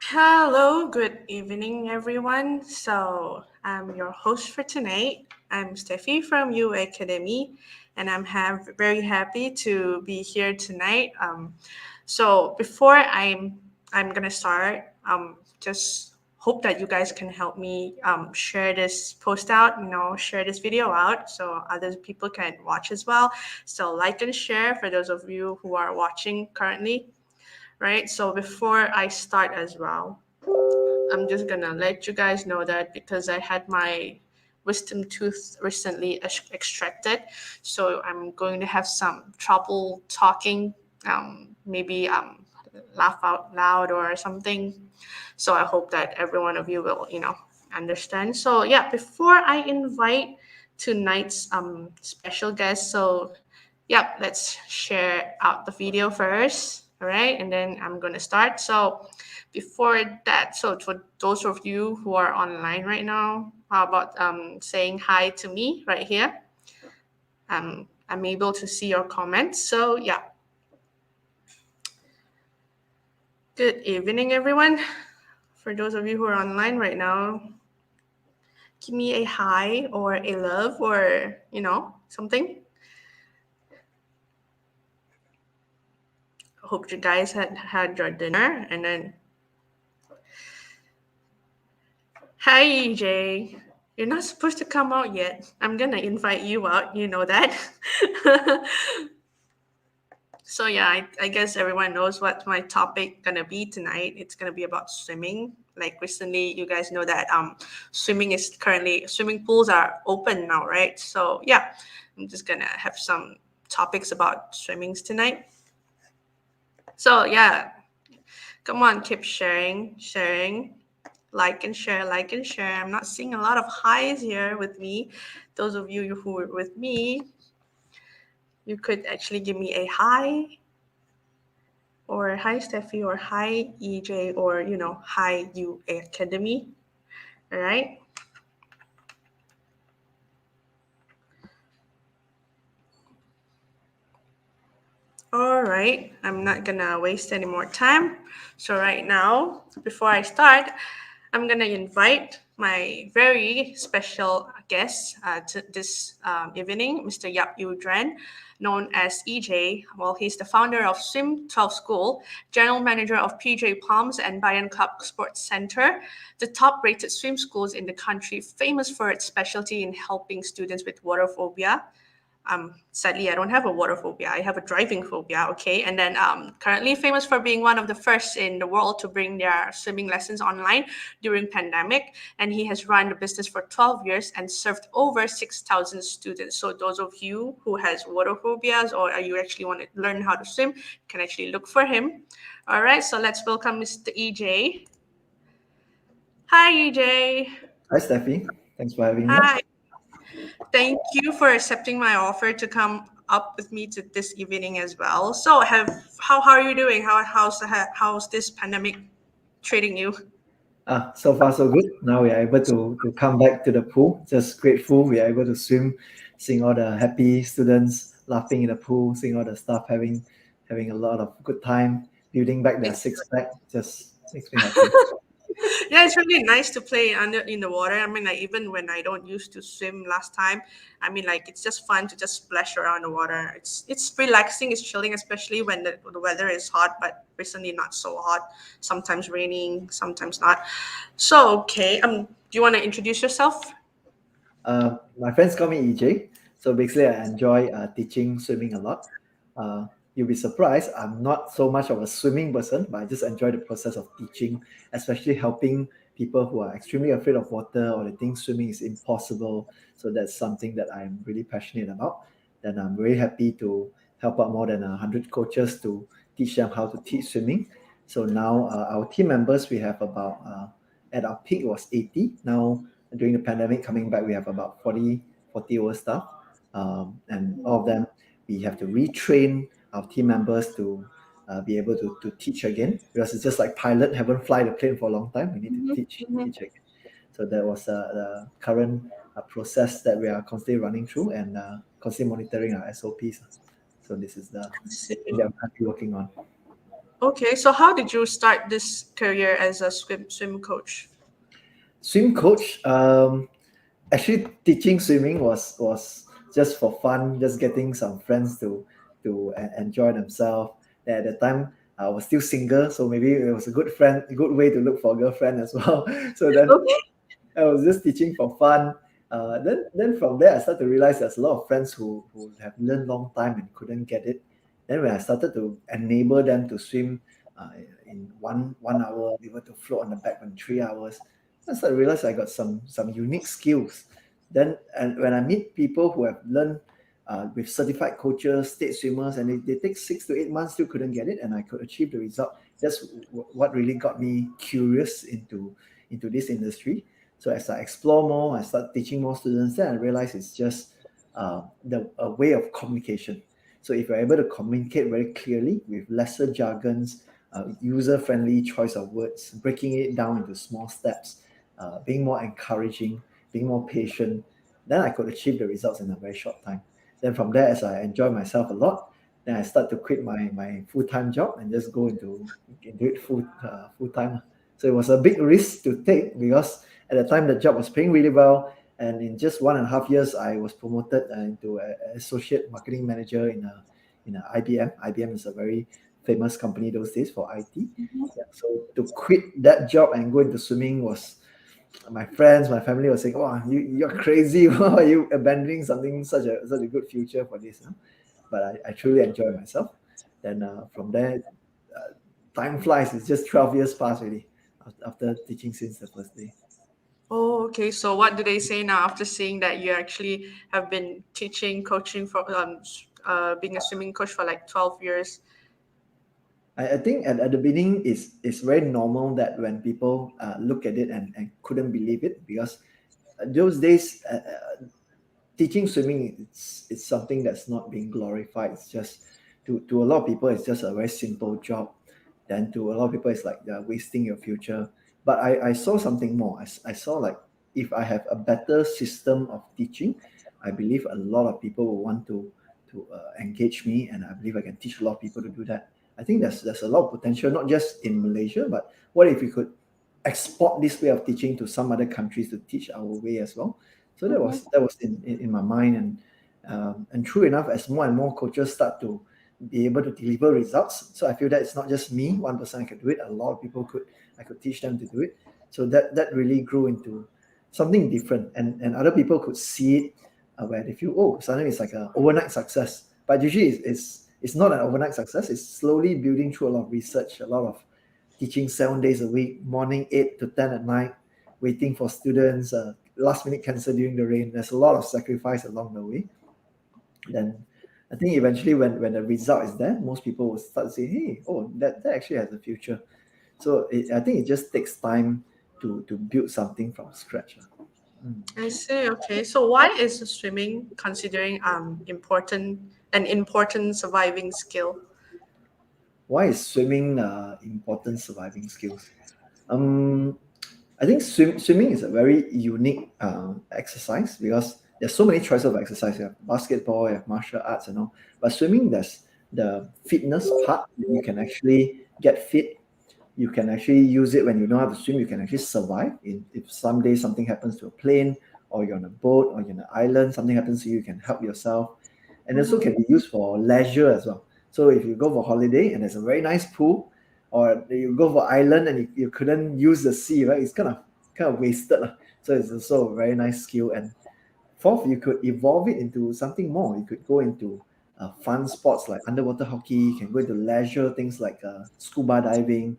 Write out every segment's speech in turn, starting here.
Hello, good evening, everyone. So, I'm your host for tonight. I'm Steffi from UA Academy, and very happy to be here tonight. So, before I'm gonna start, just hope that you guys can help me share this post out. Share this video out so other people can watch as well. So, like and share for those of you who are watching currently, right? So, before I start as well. I'm just gonna let you guys know that because I had my wisdom tooth recently extracted, so I'm going to have some trouble talking, maybe laugh out loud or something. So I hope that every one of you will, understand. So yeah, before I invite tonight's special guest, so yeah, let's share out the video first. All right, and then I'm gonna start. So before that, so for those of you who are online right now, how about saying hi to me right here? I'm able to see your comments. So yeah, good evening, everyone. For those of you who are online right now, give me a hi or a love or something. Hope you guys had your dinner and then hi EJ. You're not supposed to come out yet. I'm gonna invite you out, you know that. So yeah, I guess everyone knows what my topic gonna be tonight. It's gonna be about swimming. Like recently, you guys know that swimming pools are open now, right? So yeah, I'm just gonna have some topics about swimmings tonight. So yeah, come on, keep sharing, like and share. I'm not seeing a lot of highs here with me. Those of you who are with me, you could actually give me a hi or hi Steffi or hi EJ or hi U Academy. All right. All right. I'm not gonna waste any more time. So right now, before I start, I'm gonna invite my very special guest to this evening, Mr. Yap Yu Dren, known as EJ. Well, he's the founder of Swim 12 School, general manager of PJ Palms and Bayan Club Sports Center, the top-rated swim schools in the country, famous for its specialty in helping students with water phobia. Sadly, I don't have a water phobia. I have a driving phobia. Okay, and then currently famous for being one of the first in the world to bring their swimming lessons online during pandemic. And he has run the business for 12 years and served over 6,000 students. So those of you who has water phobias or you actually want to learn how to swim, can actually look for him. All right, so let's welcome Mr. EJ. Hi, EJ. Hi, Steffi. Thanks for having me. Hi. Thank you for accepting my offer to come up with me to this evening as well. So, how are you doing? How's this pandemic treating you? So far so good. Now we are able to come back to the pool. Just grateful we are able to swim, seeing all the happy students laughing in the pool, seeing all the staff having a lot of good time, building back their six pack. Just makes me happy. Yeah, it's really nice to play under in the water. I mean, like even when I don't used to swim last time, I mean, like it's just fun to just splash around the water. It's relaxing, it's chilling, especially when the weather is hot, but recently not so hot. Sometimes raining, sometimes not. So okay, do you want to introduce yourself? My friends call me EJ. So basically, I enjoy teaching swimming a lot. You'll be surprised. I'm not so much of a swimming person, but I just enjoy the process of teaching, especially helping people who are extremely afraid of water or they think swimming is impossible. So that's something that I'm really passionate about. And I'm very happy to help out more than 100 coaches to teach them how to teach swimming. So now our team members, we have about, at our peak it was 80. Now during the pandemic coming back, we have about 40 over staff. And all of them, we have to retrain our team members to be able to teach again because it's just like pilot haven't fly the plane for a long time. We need to Mhm, mhm. teach again. So that was the current process that we are constantly running through and constantly monitoring our SOPs. So this is the I see. thing that I'm currently working on. Okay, so how did you start this career as a swim coach? Swim coach. Actually, teaching swimming was just for fun, just getting some friends to enjoy themselves. At the time, I was still single, so maybe it was a good way to look for a girlfriend as well. So then Okay. I was just teaching for fun. Then from there, I started to realize there's a lot of friends who have learned long time and couldn't get it. Then when I started to enable them to swim in one hour, they were to float on the back in 3 hours. I started to realize I got some unique skills. Then and when I meet people who have learned with certified coaches, state swimmers, and they take 6 to 8 months still couldn't get it, and I could achieve the result. That's what really got me curious into this industry. So as I explore more, I start teaching more students. Then I realize it's just the a way of communication. So if you're able to communicate very clearly with lesser jargons, user-friendly choice of words, breaking it down into small steps, being more encouraging, being more patient, then I could achieve the results in a very short time. Then from there, as I enjoy myself a lot, then I start to quit my full-time job and just go into it full time. So it was a big risk to take because at the time the job was paying really well, and in just 1.5 years, I was promoted into an associate marketing manager in a IBM. IBM is a very famous company those days for IT. Yeah, so to quit that job and go into swimming was my friends, my family was saying, "Oh, you're crazy! Why are you abandoning something such a good future for this?" Huh? But I truly enjoy myself. Then from there, uh, time flies. It's just 12 years past already after teaching since the first day. Oh, okay. So what do they say now after seeing that you actually have been teaching, coaching for being a swimming coach for like 12 years? I think at the beginning it's very normal that when people look at it and couldn't believe it because those days teaching swimming it's something that's not being glorified. It's just to a lot of people it's just a very simple job. Then to a lot of people it's like they're wasting your future. But I saw something more. I saw like if I have a better system of teaching, I believe a lot of people will want to engage me, and I believe I can teach a lot of people to do that. I think there's a lot of potential, not just in Malaysia, but what if we could export this way of teaching to some other countries to teach our way as well. So that was in my mind, and true enough, as more and more coaches start to be able to deliver results, so I feel that it's not just me, one person I could do it. A lot of people I could teach them to do it. So that really grew into something different, and other people could see it where they feel oh suddenly it's like an overnight success. But usually it's not an overnight success. It's slowly building through a lot of research, a lot of teaching 7 days a week, morning 8 to 10 at night, waiting for students, last minute cancel during the rain. There's a lot of sacrifice along the way. Then I think eventually when the result is there, most people will start to say, hey, oh, that actually has a future. So I think it just takes time to build something from scratch. Mm. I see. Okay. So why is swimming considering important surviving skill? Why is swimming important surviving skills? Um, I think swimming is a very unique exercise because there's so many choices of exercise. You have basketball, you have martial arts, and all. But swimming, there's the fitness part. You can actually get fit. You can actually use it when you know how to swim. You can actually survive. If someday something happens to a plane, or you're on a boat, or you're on an island, something happens to you, you can help yourself. And also can be used for leisure as well. So if you go for holiday and there's a very nice pool, or you go for island and you couldn't use the sea, right? It's kind of wasted. So it's also a very nice skill. And fourth, you could evolve it into something more. You could go into fun sports like underwater hockey. You can go into leisure things like scuba diving.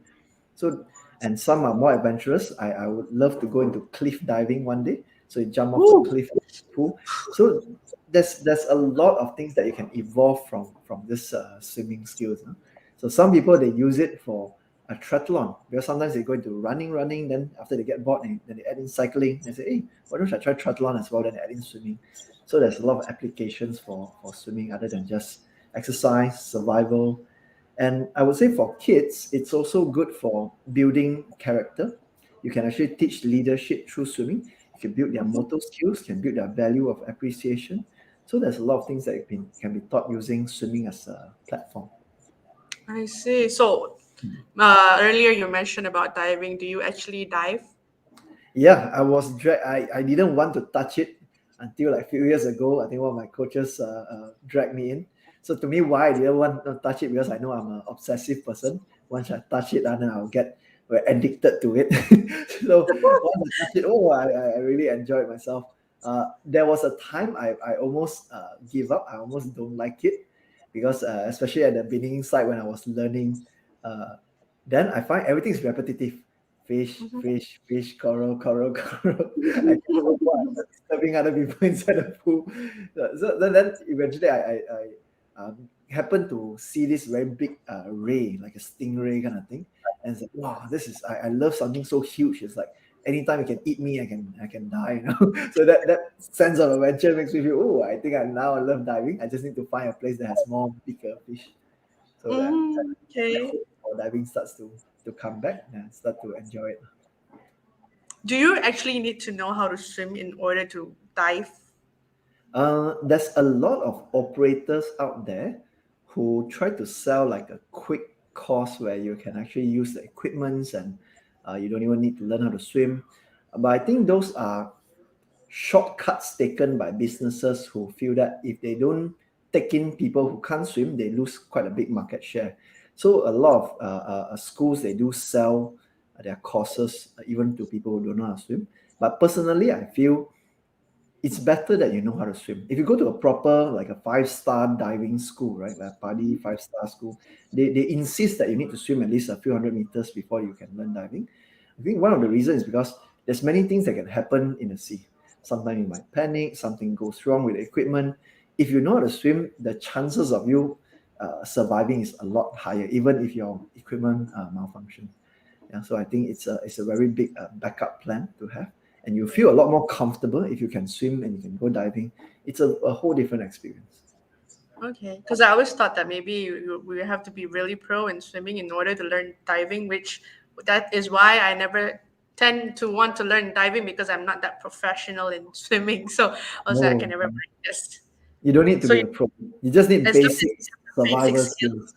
So, and some are more adventurous. I would love to go into cliff diving one day. So you jump off the Ooh. cliff pool. So there's a lot of things that you can evolve from this swimming skills. Huh? So some people they use it for a triathlon because sometimes they go into running. Then after they get bored, then they add in cycling. They say, hey, why don't I try triathlon as well? Then they add in swimming. So there's a lot of applications for swimming other than just exercise, survival, and I would say for kids, it's also good for building character. You can actually teach leadership through swimming. You can build their motor skills, can build their value of appreciation. So there's a lot of things that can be taught using swimming as a platform. I see. So Earlier you mentioned about diving. Do you actually dive? Yeah, I didn't want to touch it until like a few years ago. I think one of my coaches dragged me in. So to me, why I didn't want to touch it, because I know I'm an obsessive person. Once I touch it, then I'll get very addicted to it. So once I touch it, I really enjoyed myself. There was a time I almost give up. I almost don't like it because especially at the beginning side when I was learning, uh, then I find everything is repetitive. Fish, Mhm. fish, fish, coral, coral, coral. I get so bored. I'm disturbing other people inside the pool. Then eventually I happened to see this very big ray, like a stingray kind of thing. And it's like, wow, I love something so huge. It's like anytime it can eat me, I can die, you know. So that sense of adventure makes me feel, oh, I think I love diving. I just need to find a place that has more bigger fish. So that Okay. hope for diving starts to come back and start to enjoy it. Do you actually need to know how to swim in order to dive? There's a lot of operators out there who try to sell like a quick course where you can actually use the equipments and you don't even need to learn how to swim. But I think those are shortcuts taken by businesses who feel that if they don't take in people who can't swim, they lose quite a big market share. So a lot of schools, they do sell their courses even to people who don't know how to swim. But personally, I feel it's better that you know how to swim. If you go to a proper, like a five-star diving school, right, like a PADI five-star school, they insist that you need to swim at least a few hundred meters before you can learn diving. I think one of the reasons is because there's many things that can happen in the sea. Sometimes you might panic, something goes wrong with the equipment. If you know how to swim, the chances of you surviving is a lot higher, even if your equipment malfunctions. Yeah, so I think it's a very big backup plan to have, and you feel a lot more comfortable if you can swim and you can go diving. It's a whole different experience. Okay, because I always thought that maybe we have to be really pro in swimming in order to learn diving, which that is why I never tend to want to learn diving because I'm not that professional in swimming. So also I can No, never practice. you don't need to So be a pro. You just need as long as basic you have the basic survival skills. skills,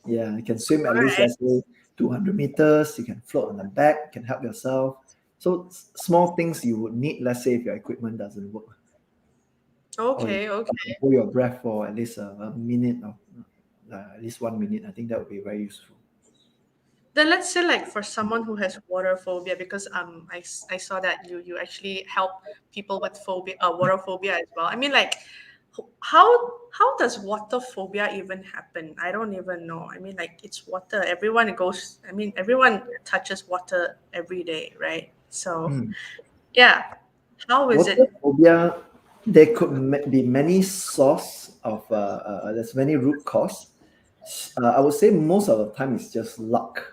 Yeah, you can swim at all least, right? let's say, 200 meters. You can float on the back. You can help yourself. So small things you would need, let's say, if your equipment doesn't work, or you Okay, okay. can hold your breath for at least a minute, or at least 1 minute. I think that would be very useful. Then let's say like for someone who has water phobia, because I saw that you actually help people with phobia, water phobia as well. I mean, like how does water phobia even happen? I don't even know. I mean, like it's water. Everyone goes. I mean, everyone touches water every day, right? So Hmm. yeah, how is Water it? phobia, there could be many source of there's many root cause. I would say most of the time it's just luck.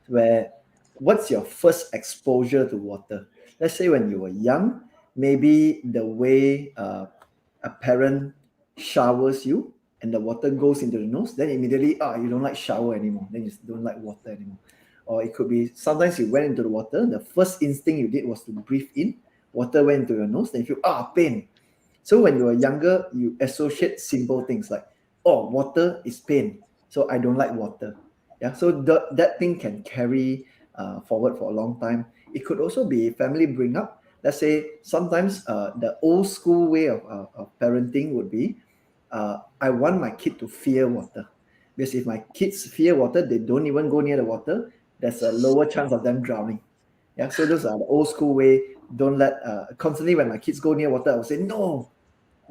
Where what's your first exposure to water? Let's say when you were young, maybe the way a parent showers you and the water goes into the nose, then immediately you don't like shower anymore. Then you don't like water anymore. Or it could be sometimes you went into the water, the first instinct you did was to breathe in, water went into your nose, then you feel pain. So when you were younger, you associate simple things like, oh, water is pain, so I don't like water. Yeah, so that thing can carry forward for a long time. It could also be family bring up. Let's say sometimes the old school way of parenting would be, I want my kid to fear water. Because if my kids fear water, they don't even go near the water, there's a lower chance of them drowning. Yeah, so those are the old school way. Don't let constantly when my kids go near water, I will say no,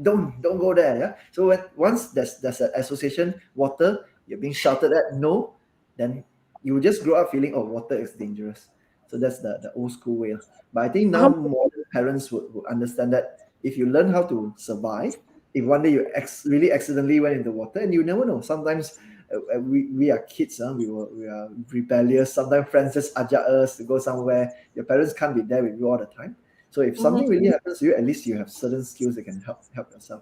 don't go there. Yeah. So once there's an association, water, you're being shouted at no, then you will just grow up feeling, oh, water is dangerous. So that's the old school way. But I think now modern parents would understand that if you learn how to survive, if one day you really accidentally went into water, and you never know. Sometimes we are kids, we are rebellious. Sometimes friends just ajak us to go somewhere. Your parents can't be there with you all the time. So if something Mhm. really happens to you, at least you have certain skills that can help yourself.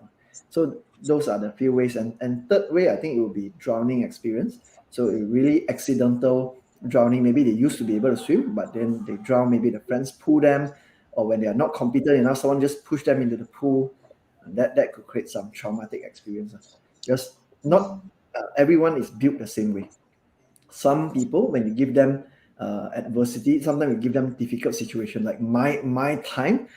So those are the few ways. And third way, I think it will be drowning experience. So a really accidental drowning. Maybe they used to be able to swim, but then they drown. Maybe the friends pull them, or when they are not competent enough, someone just push them into the pool. And that could create some traumatic experience. Because not everyone is built the same way. Some people, when you give them adversity, sometimes you give them difficult situation. Like my time,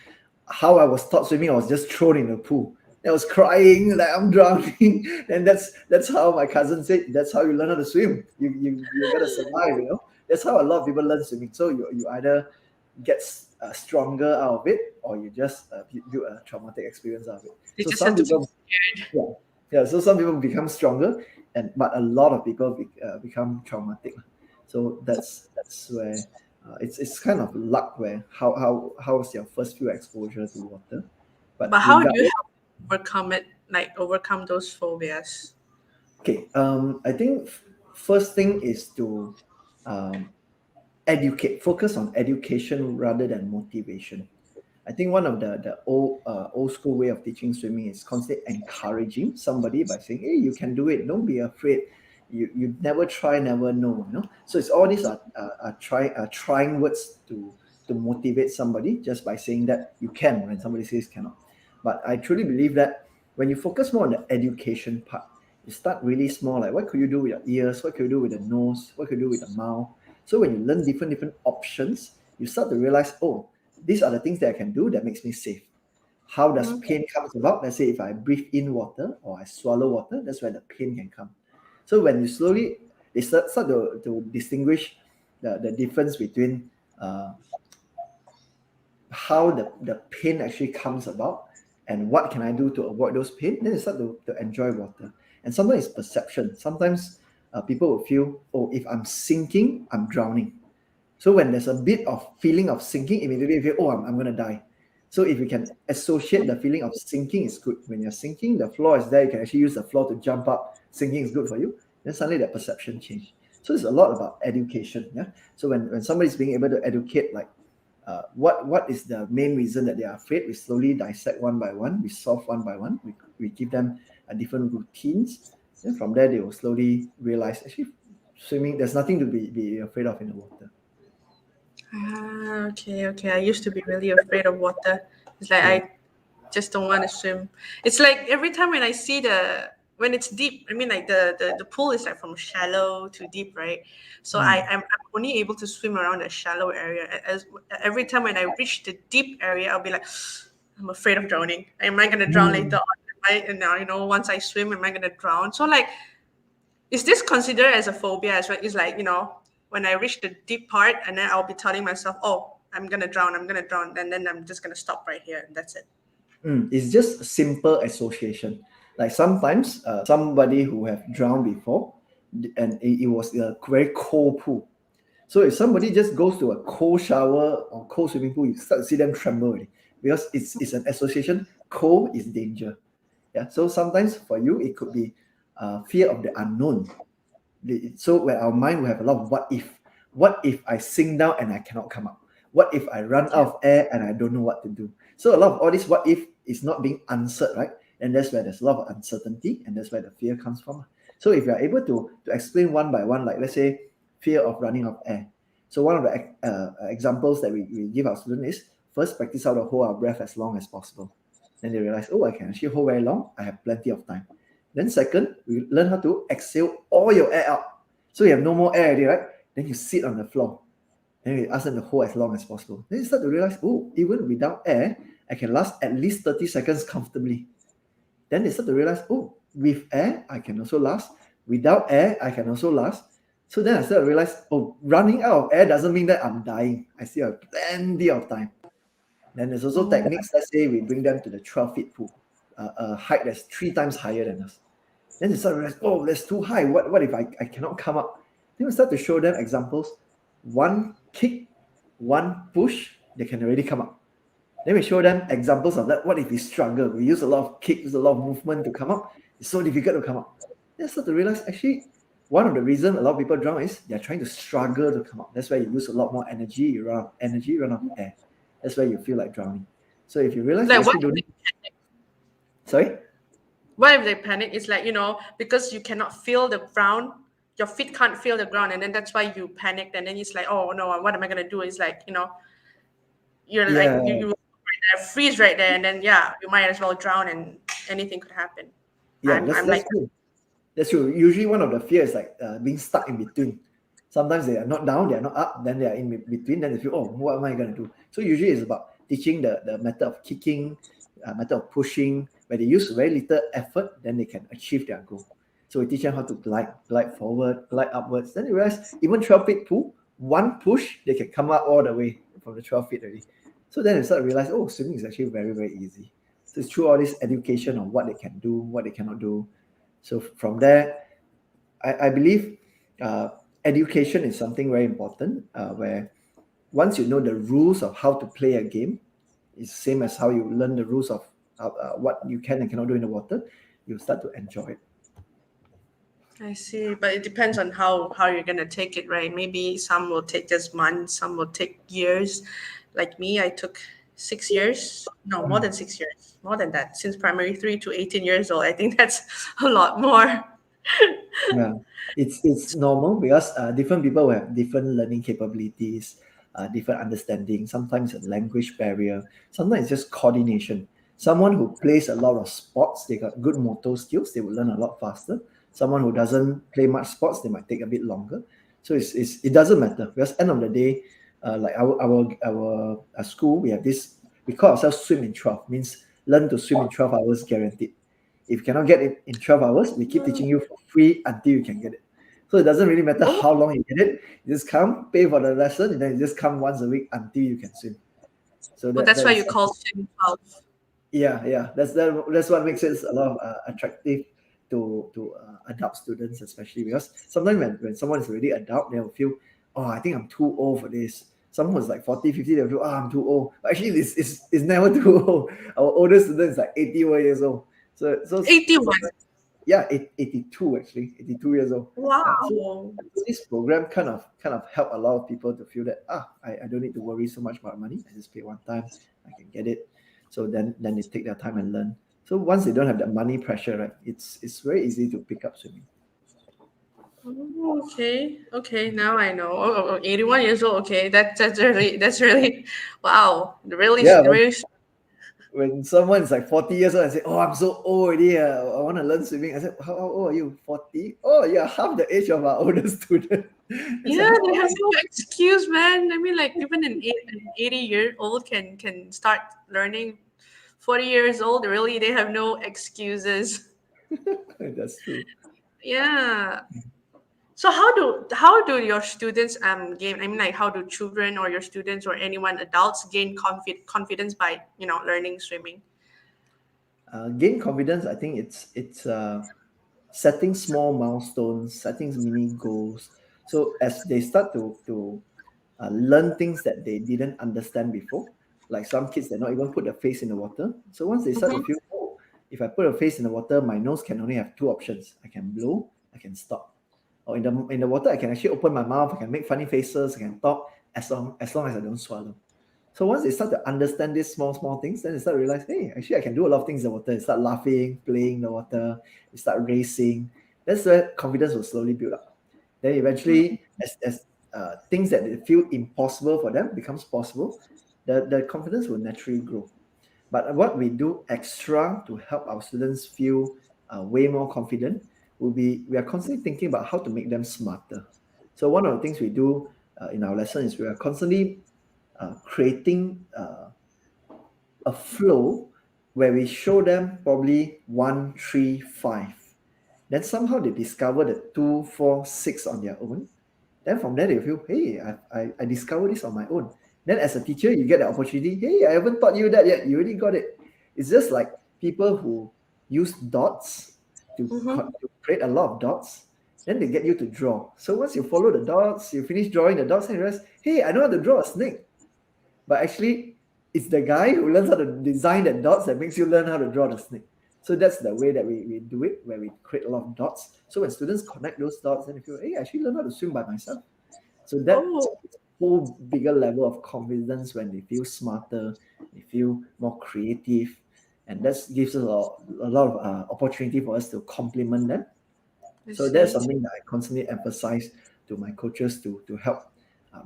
how I was taught swimming, I was just thrown in the pool. I was crying like I'm drowning, and that's how my cousin said. That's how you learn how to swim. You gotta survive. That's how a lot of people learn swimming. So you either get stronger out of it, or you just build a traumatic experience out of it. They So just have some to be people, scared. yeah, yeah. So some people become stronger, but a lot of people become traumatic. So that's where it's kind of luck where how's your first few exposure to water, but But how do you regardless. help overcome it, like overcome those phobias? Okay, I think first thing is to um, educate, focus on education rather than motivation. I think one of the old school way of teaching swimming is constantly encouraging somebody by saying, "Hey, you can do it. Don't be afraid. You never try, never know." So it's all these are trying words to motivate somebody just by saying that you can when somebody says cannot. But I truly believe that when you focus more on the education part, you start really small. Like what could you do with your ears? What could you do with the nose? What could you do with the mouth? So when you learn different options, you start to realize, oh, these are the things that I can do that makes me safe. How does Mhm. pain comes about? Let's say if I breathe in water or I swallow water, that's where the pain can come. So when you slowly they start to distinguish the difference between how the pain actually comes about and what can I do to avoid those pain, then they start to enjoy water. And sometimes it's perception. Sometimes people will feel, oh, if I'm sinking, I'm drowning. So when there's a bit of feeling of sinking, immediately you feel, oh, I'm going to die. So if you can associate the feeling of sinking is good. When you're sinking, the floor is there. You can actually use the floor to jump up. Sinking is good for you. Then suddenly that perception change. So it's a lot about education. Yeah. So when somebody's being able to educate, like what is the main reason that they are afraid, we slowly dissect one by one. We solve one by one. We give them different routines. Then from there, they will slowly realize actually swimming, there's nothing to be afraid of in the water. Ah, okay, okay. I used to be really afraid of water. It's like Yeah. I just don't want to swim. It's like every time when I see when it's deep, I mean like the pool is like from shallow to deep, right? So Mm. I'm only able to swim around the shallow area. Every time when I reach the deep area, I'll be like, I'm afraid of drowning. Am I gonna drown later Mm. on? And now, once I swim, am I gonna drown? So like, is this considered as a phobia as well? It's like, when I reach the deep part, and then I'll be telling myself, oh, I'm gonna drown, and then I'm just gonna stop right here, and that's it. It's just simple association. Like sometimes somebody who have drowned before, and it was a very cold pool. So if somebody just goes to a cold shower or cold swimming pool, you start to see them tremble already because it's an association. Cold is danger. Yeah. So sometimes for you it could be fear of the unknown. So where our mind will have a lot of what if I sink down and I cannot come up, what if I run Yeah. out of air and I don't know what to do. So a lot of all this what if is not being answered, right? And that's where there's a lot of uncertainty, and that's where the fear comes from. So if you are able to explain one by one, like let's say fear of running out of air. So one of the examples that we give our students is first practice how to hold our breath as long as possible. Then they realize, oh, I can actually hold very long, I have plenty of time. Then second, we learn how to exhale all your air out. So you have no more air already, right? Then you sit on the floor. Then we ask them to hold as long as possible. Then you start to realize, oh, even without air, I can last at least 30 seconds comfortably. Then they start to realize, oh, with air, I can also last. Without air, I can also last. So then I start to realize, oh, running out of air doesn't mean that I'm dying. I still have plenty of time. Then there's also Oh, techniques. Let's say we bring them to the 12 feet pool, a height that's 3 times higher than us. Then they start to realize, oh, that's too high. What if I cannot come up? Then we start to show them examples. One kick, one push, they can already come up. Then we show them examples of that. What if we struggle? We use a lot of kicks, a lot of movement to come up. It's so difficult to come up. Then start to realize actually one of the reasons a lot of people drown is they're trying to struggle to come up. That's why you use a lot more energy, you run out of energy, run out of air. That's why you feel like drowning. So if you realize you like what actually if don't they, need, sorry? what if they panic? It's like, because you cannot feel the ground, your feet can't feel the ground, and then that's why you panicked, and then it's like, oh no, what am I gonna do? It's like, you're like Yeah, you right there, freeze right there, and then yeah, you might as well drown, and anything could happen. yeah, I'm that's I'm that's like, true. That's true. Usually one of the fears is like being stuck in between. Sometimes they are not down, they are not up, then they are in between. Then they feel, oh, what am I going to do? So usually it's about teaching the method of kicking, method of pushing, where they use very little effort, then they can achieve their goal. So we teach them how to glide forward, glide upwards. Then you realize even 12 feet pool, one push, they can come up all the way from the 12 feet already. So then they start to realize, oh, swimming is actually very, very easy. So it's through all this education on what they can do, what they cannot do. So from there, I believe education is something very important, where once you know the rules of how to play a game, it's same as how you learn the rules of what you can and cannot do in the water, you start to enjoy it. I see, but it depends on how you're gonna take it, right? Maybe some will take just months, some will take years. Like me, I took 6 years. No, more than 6 years. More than that. Since primary three to 18 years old. I think that's a lot more. Yeah, it's normal because different people will have different learning capabilities, different understanding. Sometimes a language barrier. Sometimes it's just coordination. Someone who plays a lot of sports, they got good motor skills. They will learn a lot faster. Someone who doesn't play much sports, they might take a bit longer. So it doesn't matter because end of the day, like our school, we have this. We call ourselves swim in 12. Means learn to swim in 12 hours guaranteed. If you cannot get it in 12 hours, we keep teaching you for free until you can get it. So it doesn't really matter Oh, how long you get it. You just come, pay for the lesson, and then you just come once a week until you can swim. So well, that that's why is you call swim 12. yeah. That's what makes it a lot of attractive to adult students, especially because sometimes when someone is already adult, they will feel, oh, I think I'm too old for this. Someone who's like 40, 50, they'll feel, oh, I'm too old. But actually, this is never too old. Our oldest student is like 81 years old. So 81. yeah, 82 actually, 82 years old. Wow. So this program kind of help a lot of people to feel that I don't need to worry so much about money. I just pay one time, I can get it. So then they take their time and learn. So once they don't have that money pressure, right, it's very easy to pick up swimming. Oh, okay. Okay, now I know. 81 years old. Okay, that's really wow. Really Yeah, really when someone is like 40 years old and say, oh, I'm so old already, I want to learn swimming. I said, how old are you? 40? Oh, yeah, half the age of our oldest student. I said, Yeah, how? they have no excuse, man. I mean, like even an 80-year-old can start learning. 40 years old, really, they have no excuses. That's true. Yeah. So how do your students gain? I mean, like how do children or your students or anyone adults gain confidence by learning swimming? Gain confidence, I think it's setting small milestones, setting mini goals. So as they start to learn things that they didn't understand before, like some kids that not even put their face in the water. So once they start to Mm-hmm. feel, oh, if I put a face in the water, my nose can only have two options. I can blow, I can stop. Or in the water, I can actually open my mouth, I can make funny faces, I can talk as long as I don't swallow. So once they start to understand these small things, then they start to realize, hey, actually I can do a lot of things in the water. They start laughing, playing in the water, they start racing. That's where confidence will slowly build up. Then eventually, as things that they feel impossible for them becomes possible, the confidence will naturally grow. But what we do extra to help our students feel way more confident will be we are constantly thinking about how to make them smarter. So one of the things we do in our lesson is we are constantly creating a flow where we show them probably 1, 3, 5. Then somehow they discover the 2, 4, 6 on their own. Then from there they feel, hey, I discovered this on my own. Then as a teacher, you get the opportunity, hey, I haven't taught you that yet. You already got it. It's just like people who use dots Mm-hmm. to create a lot of dots. Then they get you to draw. So once you follow the dots, you finish drawing the dots, and you realize, hey, I know how to draw a snake. But actually, it's the guy who learns how to design the dots that makes you learn how to draw the snake. So that's the way that we do it, where we create a lot of dots. So when students connect those dots, then they feel, hey, I actually learn how to swim by myself. So that Oh, whole bigger level of confidence when they feel smarter, they feel more creative, and that gives us a lot of opportunity for us to compliment them. I So that's see. something that I constantly emphasize to my coaches to help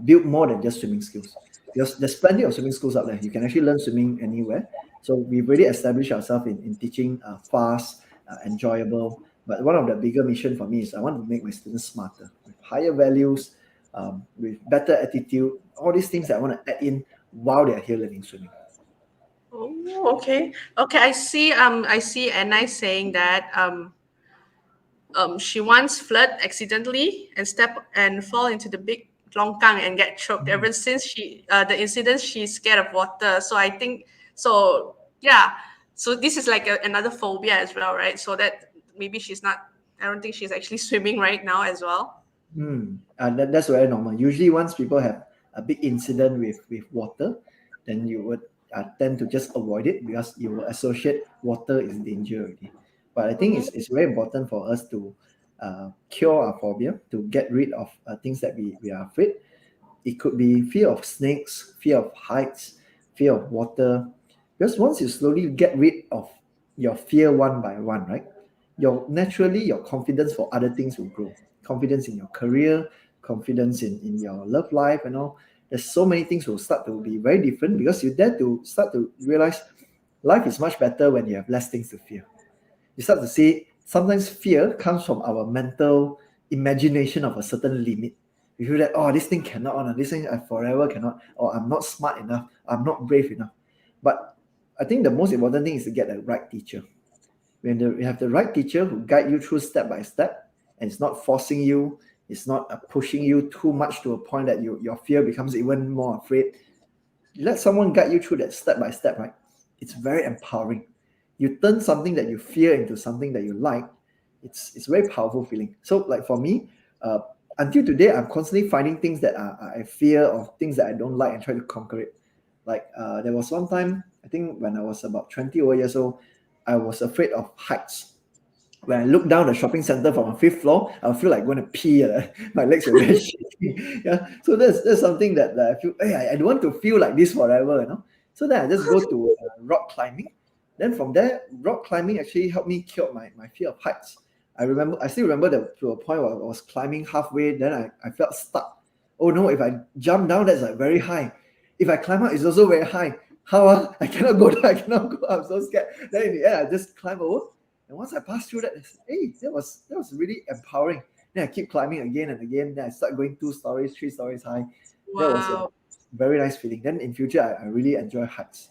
build more than just swimming skills. Because there's plenty of swimming schools out there. You can actually learn swimming anywhere. So we've really established ourselves in teaching fast, enjoyable. But one of the bigger mission for me is I want to make my students smarter with higher values, with better attitude, all these things that I want to add in while they are here learning swimming. Oh, okay. Okay, I see Anna saying that she once flood accidentally and step and fall into the big longkang and get choked. Mm. Ever since the incident, she's scared of water. So I think so. Yeah. So this is like another phobia as well, right? So that maybe she's not. I don't think she's actually swimming right now as well. That's very normal. Usually, once people have a big incident with water, then you would tend to just avoid it because you will associate water is danger already. But I think it's very important for us to cure our phobia, to get rid of things that we are afraid. It could be fear of snakes, fear of heights, fear of water. Because once you slowly get rid of your fear one by one, right? Your confidence for other things will grow. Confidence in your career, confidence in your love life and all. There's so many things will start to be very different because you dare to start to realize life is much better when you have less things to fear. You start to see sometimes fear comes from our mental imagination of a certain limit. We feel that, oh, this thing cannot, this thing I forever cannot, or I'm not smart enough, I'm not brave enough. But I think the most important thing is to get the right teacher. When you have the right teacher who guide you through step by step, and it's not forcing you, it's not pushing you too much to a point that your fear becomes even more afraid. You let someone guide you through that step by step, right? It's very empowering. You turn something that you fear into something that you like. It's a very powerful feeling. So like for me, uh, until today, I'm constantly finding things that I fear or things that I don't like and try to conquer it. Like there was one time, I think when I was about 20 over years old, I was afraid of heights. When I look down the shopping center from a fifth floor, I feel like going to pee. My legs were very shaky. Yeah, so that's something that I feel. Hey, I don't want to feel like this forever, So then I just go to rock climbing. Then from there, rock climbing actually helped me cure my fear of heights. I still remember that to a point where I was climbing halfway, then I felt stuck. Oh no, if I jump down, that's like very high. If I climb up, it's also very high. How? I cannot go down, I cannot go up. I'm so scared. Then in the end, I just climb over. And once I passed through that, I said, hey, that was really empowering. Then I keep climbing again and again. Then I start going 2 stories, 3 stories high. That was a Wow. very nice feeling. Then in future, I really enjoy heights.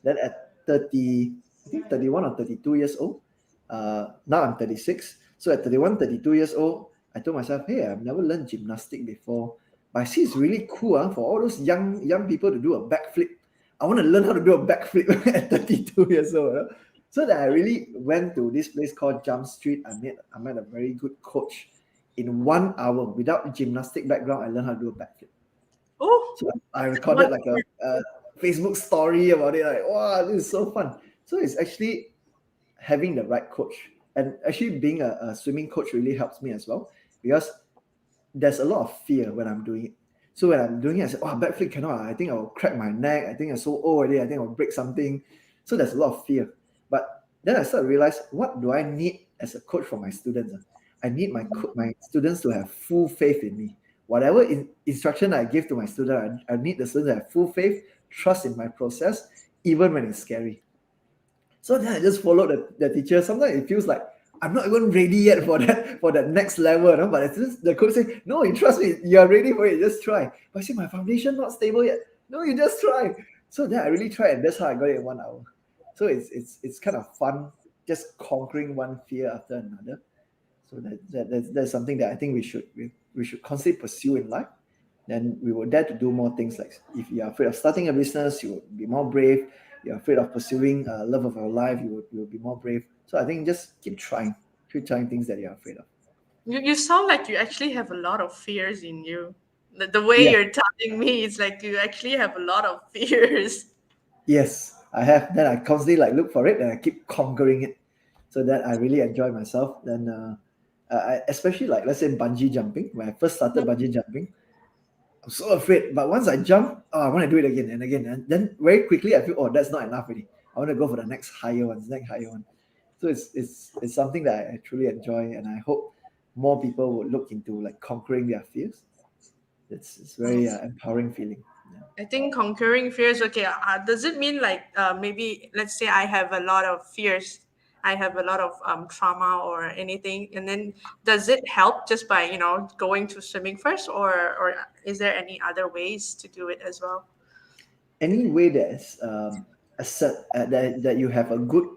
Then at 30, I think 31 or 32 years old, now I'm 36. So at 31, 32 years old, I told myself, hey, I've never learned gymnastic before. But I see it's really cool for all those young people to do a backflip. I want to learn how to do a backflip at 32 years old. So that I really went to this place called Jump Street. I met a very good coach. In 1 hour, without gymnastic background, I learned how to do a backflip. Oh, So I recorded what? like a Facebook story about it. Like, wow, this is so fun. So it's actually having the right coach, and actually being a swimming coach really helps me as well because there's a lot of fear when I'm doing it. So when I'm doing it, I say, oh, backflip cannot. I think I'll crack my neck. I think I'm so old already. I think I'll break something. So there's a lot of fear. But then I start to realize, what do I need as a coach for my students? I need my students to have full faith in me. Whatever instruction I give to my student, I need the students to have full faith, trust in my process, even when it's scary. So then I just followed the teacher. Sometimes it feels like I'm not even ready yet for that next level, but it's just, the coach say, no, you trust me, you are ready for it, just try. But I say my foundation not stable yet. No, you just try. So then I really tried, and that's how I got it in 1 hour. So it's kind of fun, just conquering one fear after another. So that's something that I think we should constantly pursue in life. Then we will dare to do more things. Like if you are afraid of starting a business, you will be more brave. You're afraid of pursuing love of your life, you will be more brave. So I think just keep trying things that you're afraid of. You sound like you actually have a lot of fears in you. The way Yeah. you're telling me, it's like you actually have a lot of fears. Yes, I have. Then I constantly like look for it and I keep conquering it. So that I really enjoy myself. Then especially like let's say bungee jumping. When I first started bungee jumping, I'm so afraid. But once I jump, I want to do it again and again. And then very quickly I feel, oh, that's not enough already. I want to go for the next higher one, next higher one. So it's something that I truly enjoy, and I hope more people would look into like conquering their fears. It's very empowering feeling. Yeah. I think conquering fears. Okay, does it mean like maybe let's say I have a lot of fears. I have a lot of trauma or anything, and then does it help just by going to swimming first, or is there any other ways to do it as well? Any way that's that you have a good,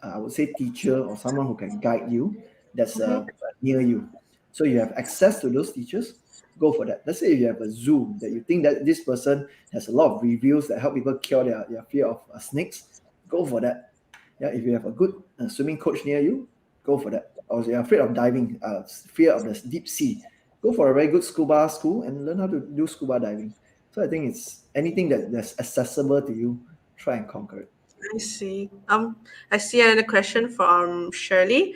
I would say, teacher or someone who can guide you, that's Mm-hmm. near you. So you have access to those teachers, go for that. Let's say if you have a Zoom that you think that this person has a lot of reviews that help people cure their fear of snakes, go for that. Yeah, if you have a good swimming coach near you, go for that. Or if you're afraid of diving, fear of the deep sea, go for a very good scuba school and learn how to do scuba diving. So I think it's anything that's accessible to you, try and conquer it. I see. I see another question from Shirley.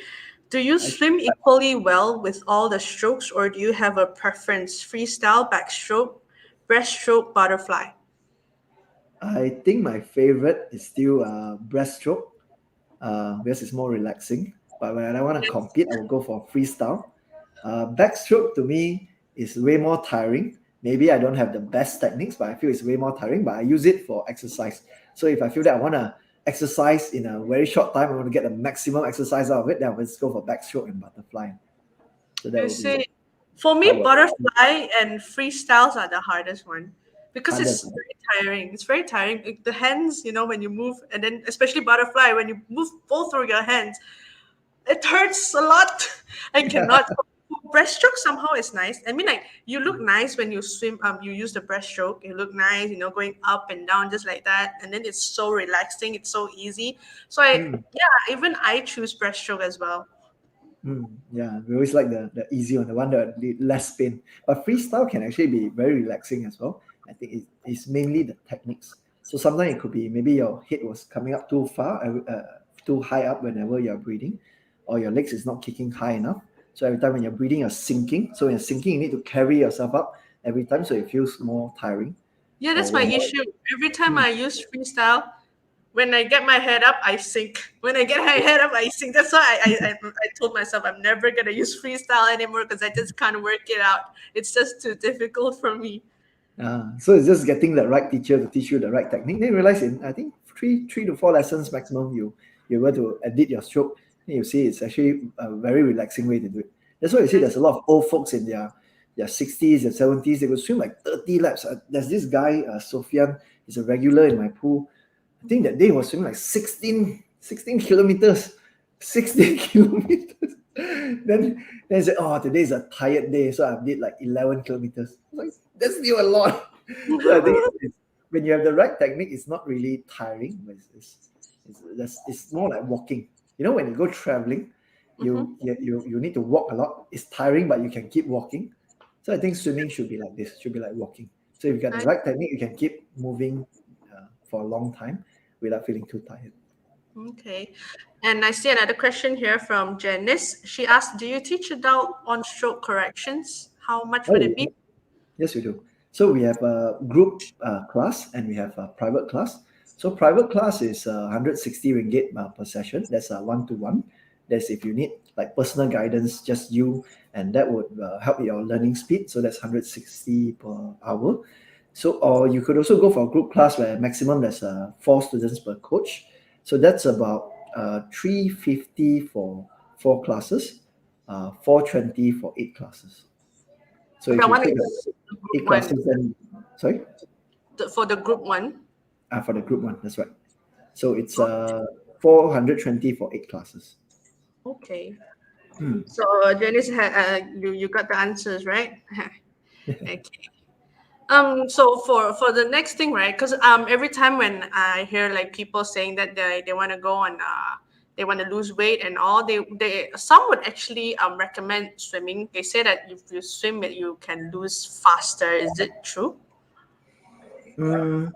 Do you I swim equally well with all the strokes, or do you have a preference? Freestyle, backstroke, breaststroke, butterfly. I think my favorite is still breaststroke because it's more relaxing. But when I want to compete, I will go for freestyle. Backstroke to me is way more tiring. Maybe I don't have the best techniques, but I feel it's way more tiring. But I use it for exercise. So if I feel that I want to exercise in a very short time, I want to get the maximum exercise out of it, then I'll just go for backstroke and butterfly. So that You will be see, for how me, about butterfly and freestyles are the hardest one because it's hardest. very tiring. It's very tiring. The hands, when you move, and then especially butterfly, when you move both of your hands, it hurts a lot. I cannot. Breaststroke somehow is nice. I mean, like you look nice when you swim. You use the breaststroke. You look nice. Going up and down just like that, and then it's so relaxing. It's so easy. So Mm. yeah, even I choose breaststroke as well. Yeah, we always like the easy one, the one that need less pain. But freestyle can actually be very relaxing as well. I think it's mainly the techniques. So sometimes it could be maybe your head was coming up too far, too high up whenever you're breathing, or your legs is not kicking high enough. So every time when you're breathing, you're sinking. So when you're sinking, you need to carry yourself up every time, so it feels more tiring. Yeah, Or that's my when issue. Every time mm, I use freestyle, when I get my head up, I sink. When I get my head up, I sink. That's why I told myself I'm never gonna use freestyle anymore because I just can't work it out. It's just too difficult for me. So it's just getting the right teacher to teach you the right technique. Then you realize in I think three to four lessons maximum, you're able to edit your stroke. Then you see it's actually a very relaxing way to do it. That's why you see I there's a lot of old folks in their 60s and 70s. They could swim like 30 laps. There's this guy, Sofian. He's a regular in my pool. I think that day he was swimming like 16 kilometers. 16 kilometers. Then I said, oh, today's a tired day, so I did like 11 kilometers. I was like, that's still a lot. So I think when you have the right technique, it's not really tiring, but it's more like walking. When you go traveling, Mhm. you need to walk a lot. It's tiring, but you can keep walking. So I think swimming should be like this, should be like walking. So if you get the I- right technique, you can keep moving for a long time without feeling too tired. Okay. And I see another question here from Janice. She asked, "Do you teach adult on stroke corrections? How much would it be?" Oh, yes, we do. So we have a group class and we have a private class. So private class is 160 ringgit per session. That's a one-to-one. That's if you need like personal guidance, just you, and that would help your learning speed. So that's 160 per hour. So or you could also go for a group class where maximum there's four students per coach. So that's about 350 for four classes, 420 for eight classes. So if That you one take is the group eight one. classes, then sorry, For the group one. for the group one, that's right. So it's 420 for eight classes. Okay. Hmm. So Janice, you got the answers right? Okay. So for the next thing, right? Because every time when I hear like people saying that they want to go on they want to lose weight and all, they some would actually recommend swimming. They say that if you swim, that you can lose faster. Is it true? Mm,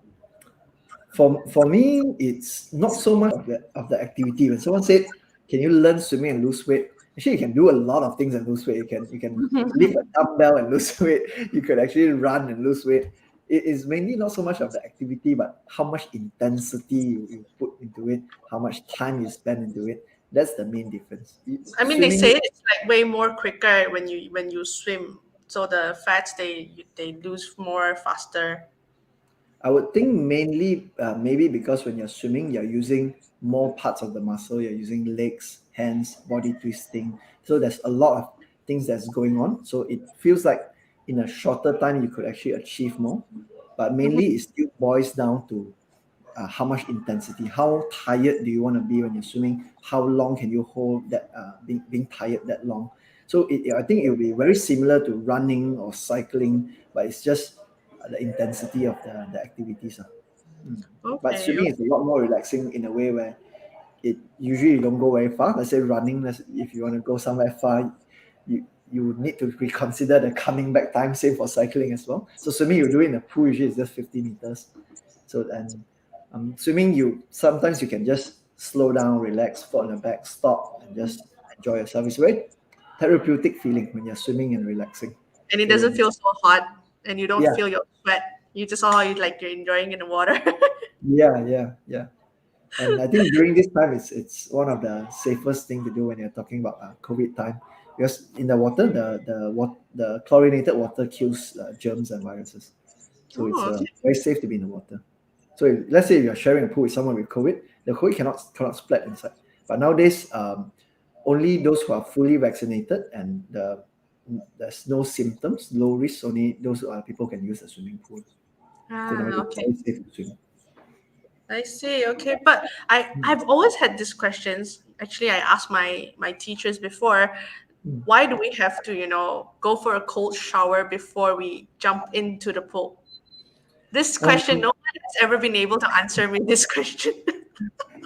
for me, it's not so much of the activity. When someone said, "Can you learn swimming and lose weight?" Actually, you can do a lot of things and lose weight. You can lift a dumbbell and lose weight. You could actually run and lose weight. It is mainly not so much of the activity, but how much intensity you put into it, how much time you spend into it. That's the main difference. I mean, they Swimming, say it's like way more quicker when you swim. So the fats they lose more faster. I would think mainly maybe because when you're swimming, you're using more parts of the muscle. You're using legs, hands, body twisting. So there's a lot of things that's going on. So it feels like in a shorter time you could actually achieve more. But Mhm. mainly it still boils down to how much intensity, how tired do you want to be when you're swimming, how long can you hold that being tired that long. So I think it will be very similar to running or cycling, but it's just the intensity of the activities. Mm. But Okay. swimming is a lot more relaxing in a way where it usually you don't go very far. Let's say running, if you want to go somewhere far, you need to reconsider the coming back time, same for cycling as well. So swimming you do it in a pool, usually it's just 50 meters. So and swimming, you sometimes you can just slow down, relax, fall on the back, stop, and just enjoy yourself. It's very therapeutic feeling when you're swimming and relaxing. And it So doesn't when feel so hot, and you don't yeah, feel your sweat. You just all like you're enjoying in the water. yeah. And I think during this time, it's one of the safest thing to do when you're talking about COVID time, because in the water, the chlorinated water kills germs and viruses. So it's Oh, okay. very safe to be in the water. So let's say you're sharing a pool with someone with COVID, the COVID cannot spread inside. But nowadays, only those who are fully vaccinated and there's no symptoms, low risk, only those people can use the swimming pool. So Ah, nowadays it's okay. very safe to swim. I see. Okay, but I've always had these questions. Actually, I asked my teachers before, Mm. why do we have to, go for a cold shower before we jump into the pool? This question, Um, no one has ever been able to answer me this question.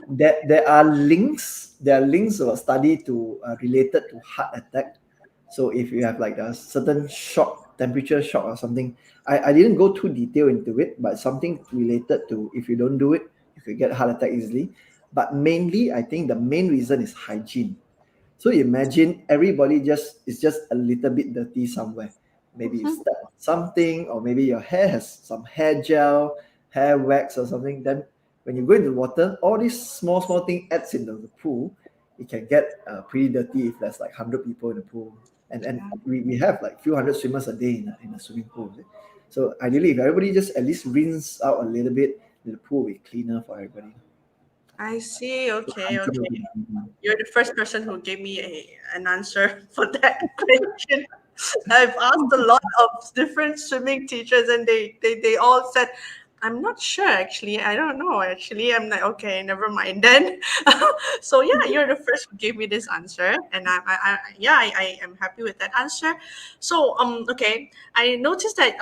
there are links of a study to related to heart attack. So if you have like a certain shock, temperature shock or something, I didn't go too detail into it, but something related to if you don't do it, you could get heart attack easily. But mainly I think the main reason is hygiene. So imagine everybody just is just a little bit dirty somewhere. Maybe you Mhm. step on something, or maybe your hair has some hair gel, hair wax or something. Then when you go into the water, all these small thing adds into the pool. It can get pretty dirty if there's like 100 people in the pool. And we have like few hundred swimmers a day in a swimming pool. So ideally, if everybody just at least rinse out a little bit, the pool will be cleaner for everybody. I see. So Okay, hygiene will okay. be the main one. You're the first person who gave me an answer for that question. I've asked a lot of different swimming teachers, and they all said, I'm not sure actually. I don't know actually. I'm like, okay, never mind then. So yeah, you're the first who gave me this answer, and yeah, I am happy with that answer. So okay, I noticed that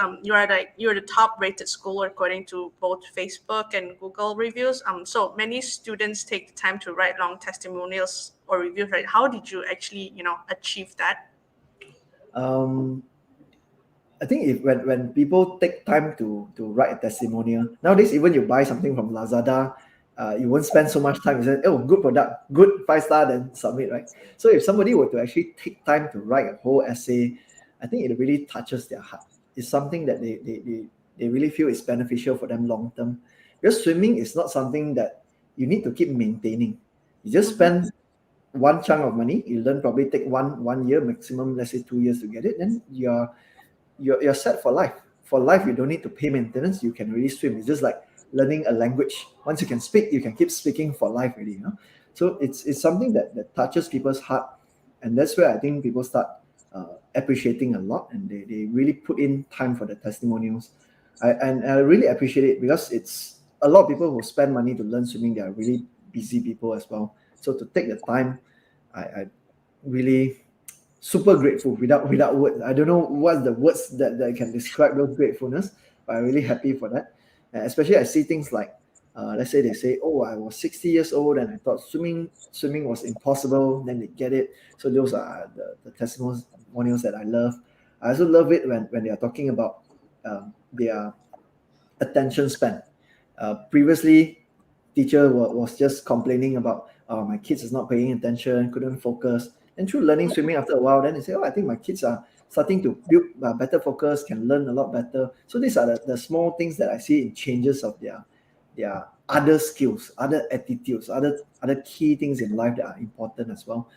you're the top rated school according to both Facebook and Google reviews. So many students take the time to write long testimonials or reviews. Right? How did you actually achieve that? Um, I think if when people take time to write a testimonial nowadays, even you buy something from Lazada, you won't spend so much time. You say, "Oh, good product, good 5 star," then submit, right? So if somebody were to actually take time to write a whole essay, I think it really touches their heart. It's something that they really feel is beneficial for them long term. Because swimming is not something that you need to keep maintaining. You just Mm-hmm. spend one chunk of money. You learn probably take one year maximum, let's say 2 years to get it. Then you're set for life. For life, you don't need to pay maintenance. You can really swim. It's just like learning a language. Once you can speak, you can keep speaking for life, really. So it's something that touches people's heart, and that's where I think people start appreciating a lot, and they really put in time for the testimonials. And I really appreciate it because it's a lot of people who spend money to learn swimming. They are really busy people as well. So to take the time, I really super grateful without words. I don't know what's the words that can describe those gratefulness, but I'm really happy for that. And especially I see things like, let's say they say, "Oh, I was 60 years old and I thought swimming was impossible." Then they get it. So those are the testimonials that I love. I also love it when they are talking about their attention span. Previously, teacher was just complaining about my kids is not paying attention, couldn't focus. And through learning swimming after a while, then they say, oh, I think my kids are starting to build better focus, can learn a lot better. So these are the small things that I see in changes of their other skills, other attitudes, other key things in life that are important as well.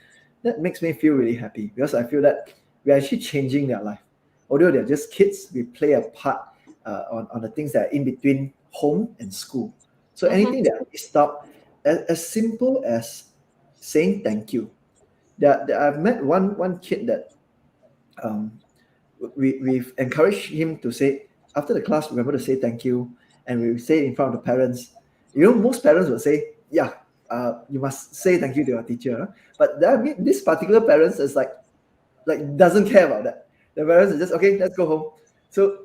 That makes me feel really happy because I feel that we're actually changing their life. Although they're just kids, we play a part on the things that are in between home and school. So Mm-hmm. anything that I missed out, as simple as saying thank you. I've met one kid that um, we've encouraged him to say after the class, remember to say thank you, and we say it in front of the parents. Most parents will say, yeah, you must say thank you to your teacher. But this particular parents is like doesn't care about that. The parents are just okay, let's go home. So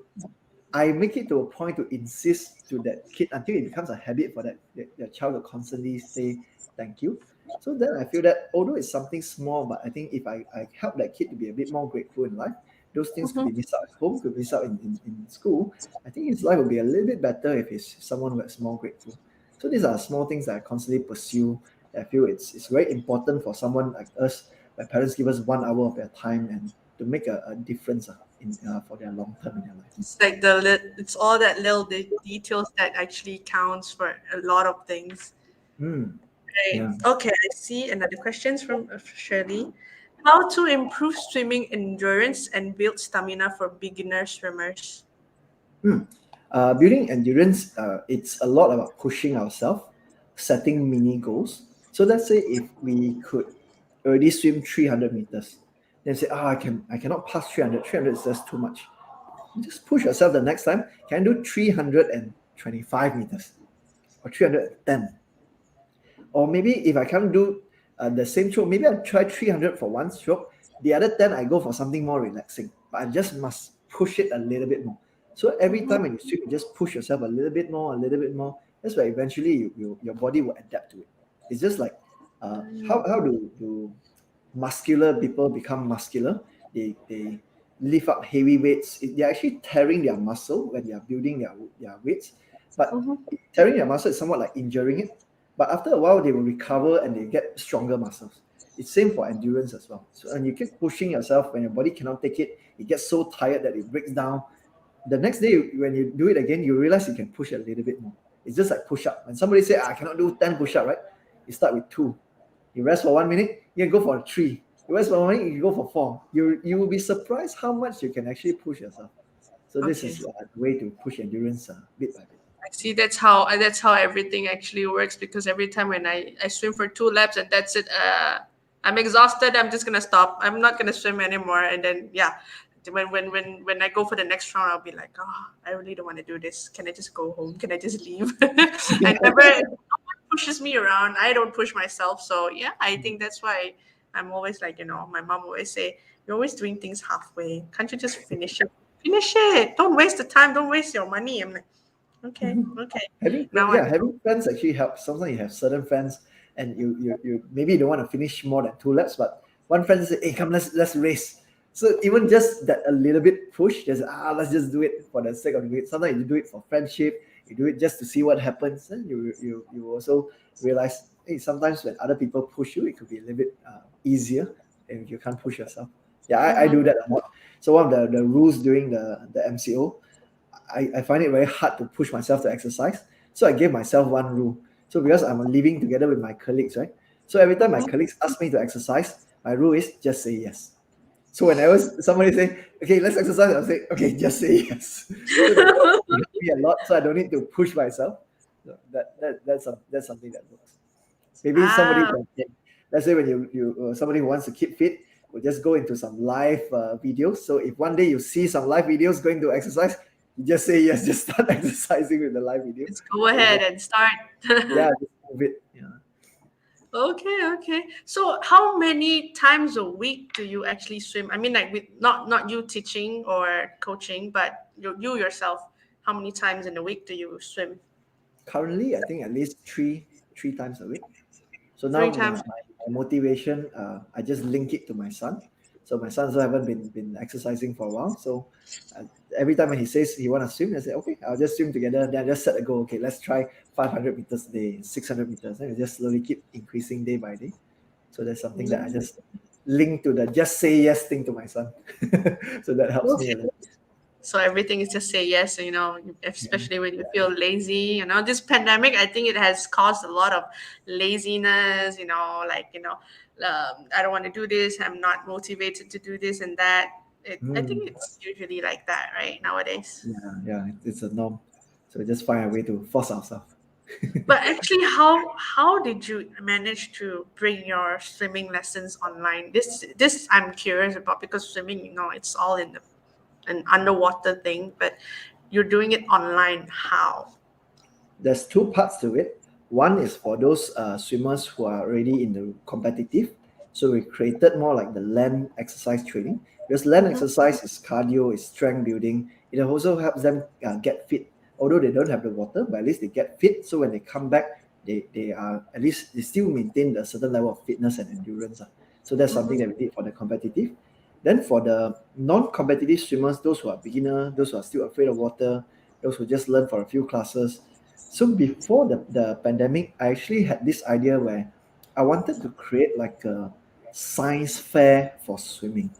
I make it to a point to insist to that kid until it becomes a habit for that child to constantly say thank you. So then I feel that although it's something small, but I think if I help that kid to be a bit more grateful in life, those things could Mm-hmm. be missed out at home, could be missed out in school. I think his life will be a little bit better if he's someone who is more grateful. So these are small things that I constantly pursue. I feel it's very important for someone like us. My parents give us 1 hour of their time and to make a difference for their long term in their life. It's like it's all that little details that actually counts for a lot of things. Mm, Right. yeah. Okay, I see another questions from Shirley. How to improve swimming endurance and build stamina for beginner swimmers? Mm. Building endurance, it's a lot about pushing ourselves, setting mini goals. So let's say if we could already swim 300 meters, then say, I cannot pass 300. 300 is just too much. Just push yourself the next time. Can I do 325 meters or 310? Or maybe if I can't do the same stroke, maybe I try 300 for one stroke. The other 10, I go for something more relaxing. But I just must push it a little bit more. So every Mm-hmm. time when you swim, you just push yourself a little bit more, a little bit more. That's where eventually your body will adapt to it. It's just like how do muscular people become muscular? They lift up heavy weights. They're actually tearing their muscle when they are building their weights. But Mm-hmm. tearing their muscle is somewhat like injuring it. But after a while, they will recover and they get stronger muscles. It's same for endurance as well. So when you keep pushing yourself, when your body cannot take it, it gets so tired that it breaks down. The next day, when you do it again, you realize you can push a little bit more. It's just like push up. When somebody say, I cannot do 10 push up, right? You start with 2. You rest for 1 minute, you can go for 3. You rest for 1 minute, you go for 4. You will be surprised how much you can actually push yourself. So this Okay. is the way to push endurance bit by bit. I see that's how everything actually works because every time when I swim for 2 laps and that's it, I'm exhausted. I'm just gonna stop. I'm not gonna swim anymore. And then yeah, when I go for the next round, I'll be like, oh, I really don't want to do this. Can I just go home? Can I just leave? I never. No one pushes me around. I don't push myself. So yeah, I think that's why I'm always like my mom always say you're always doing things halfway. Can't you just finish it? Finish it. Don't waste the time. Don't waste your money. I'm like, okay, okay. Now I Having friends actually helps. Sometimes you have certain friends, and you maybe you don't want to finish more than 2 laps, but one friend say, "Hey, come, let's race." So even just that a little bit push, just let's just do it for the sake of doing it. Sometimes you do it for friendship, you do it just to see what happens. Then you also realize, hey, sometimes when other people push you, it could be a little bit easier, and if you can't push yourself. Yeah, I mm-hmm. do that a lot. So one of the rules during the MCO, I find it very hard to push myself to exercise. So I gave myself one rule. So because I'm living together with my colleagues, right? So every time my colleagues ask me to exercise, my rule is just say yes. So whenever somebody say, okay, let's exercise, I'll say, okay, just say yes. So that helps me a lot. So I don't need to push myself. So that's something that works. Maybe somebody Ah, let's say when you somebody who wants to keep fit will just go into some live videos. So if one day you see some live videos going to exercise, you just say yes, just start exercising with the live video. let's go So ahead and start. yeah, just move it. Yeah. Okay, okay. So how many times a week do you actually swim? I mean, like with not you teaching or coaching, but you yourself. How many times in a week do you swim? Currently, I think at least three times a week. So now Three my, times. my motivation, I just link it to my son. So my son also haven't been exercising for a while. So uh, every time when he says he want to swim, I say, okay, I'll just swim together. Then I just set a goal. Okay, let's try 500 meters a day, 600 meters. And we just slowly keep increasing day by day. So that's something that I Mm. just link to the just say yes thing to my son. So that helps me a Okay. little. So everything is just say yes, Yeah. especially when you feel lazy. This pandemic, I think it has caused a lot of laziness. I don't want to do this. I'm not motivated to do this and that. I Mm. think it's usually like that, right, nowadays. Yeah, it's a norm. So we just find a way to force ourselves. But actually, how did you manage to bring your swimming lessons online? This I'm curious about because swimming, it's all in an underwater thing, but you're doing it online. How? There's two parts to it. One is for those swimmers who are already in the competitive. So we created more like the land exercise training, because land Mhm. exercise is cardio, is strength building. It also helps them get fit. Although they don't have the water, but at least they get fit. So when they come back, they are at least they still maintain a certain level of fitness and endurance. So that's something Mhm. that we did for the competitive. Then for the non-competitive swimmers, those who are beginner, those who are still afraid of water, those who just learn for a few classes. So before the pandemic, I actually had this idea where I wanted to create like a science fair for swimming.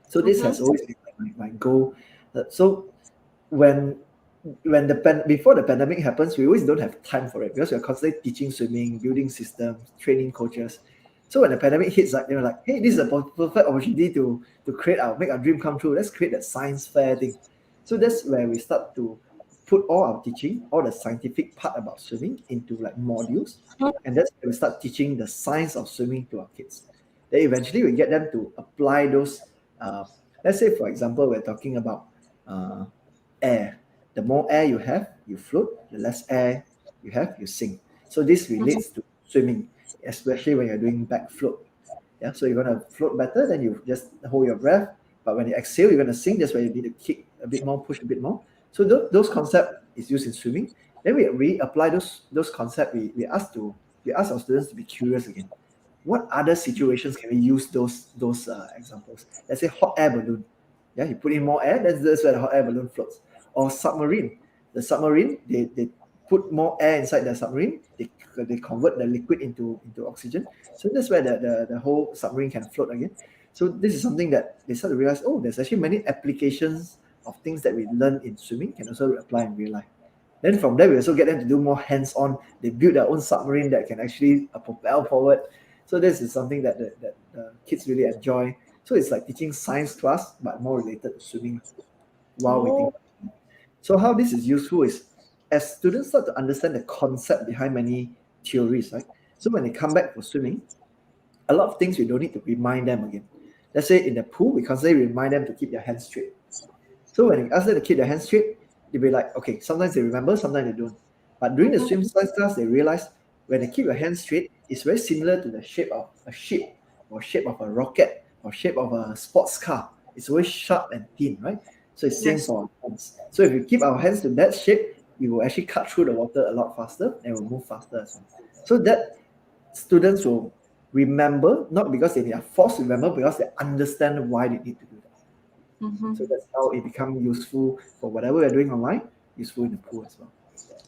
So this has Mhm. always been like my goal. So when before the pandemic happens, we always don't have time for it because we're constantly teaching swimming, building systems, training coaches. So when the pandemic hits, like they were like, "Hey, this is a perfect opportunity to make our dream come true. Let's create that science fair thing." So that's where we start to put all our teaching, all the scientific part about swimming into like modules, and that's where we start teaching the science of swimming to our kids. Then eventually we get them to apply those. Uh, let's say, for example, we're talking about uh, air. The more air you have, you float. The less air you have, you sink. So this Mhm. relates to swimming, especially when you're doing back float. Yeah, so you're gonna float better, then you just hold your breath. But when you exhale, you're gonna sink. That's why you need to kick a bit more, push a bit more. So those concepts is used in swimming. Then we apply those concepts. We ask our students to be curious again. What other situations can we use those examples? Let's say hot air balloon. Yeah, you put in more air, that's where the hot air balloon floats. Or submarine. The submarine, they put more air inside the submarine, they convert the liquid into oxygen. So that's where the whole submarine can float again. So this is something that they start to realize, oh, there's actually many applications of things that we learn in swimming can also apply in real life. Then from there, we also get them to do more hands-on. They build their own submarine that can actually propel forward. So this is something that the kids really enjoy. So it's like teaching science class, but more related to swimming while waiting. Oh. So how this is useful is as students start to understand the concept behind many theories, right? So when they come back for swimming, a lot of things we don't need to remind them again. Let's say in the pool, we constantly remind them to keep their hands straight. So when you ask them to keep their hands straight, they'll be like, okay, sometimes they remember, sometimes they don't. But during the Mhm. swim science class, they realize when they keep your hands straight, it's very similar to the shape of a ship or shape of a rocket or shape of a sports car. It's always sharp and thin, right? So it's same Yes. for our hands. So if you keep our hands to that shape, we will actually cut through the water a lot faster and will move faster as well. So that students will remember, not because they are forced to remember, because they understand why they need to do that. So Mhm. that's how it becomes useful for whatever we're doing online, useful in the pool as well.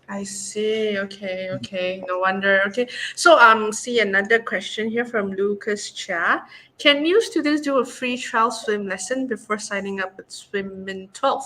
I see. Okay, okay. No wonder. Okay. So see another question here from Lucas Chia. Can new students do a free trial swim lesson before signing up with Swim in 12?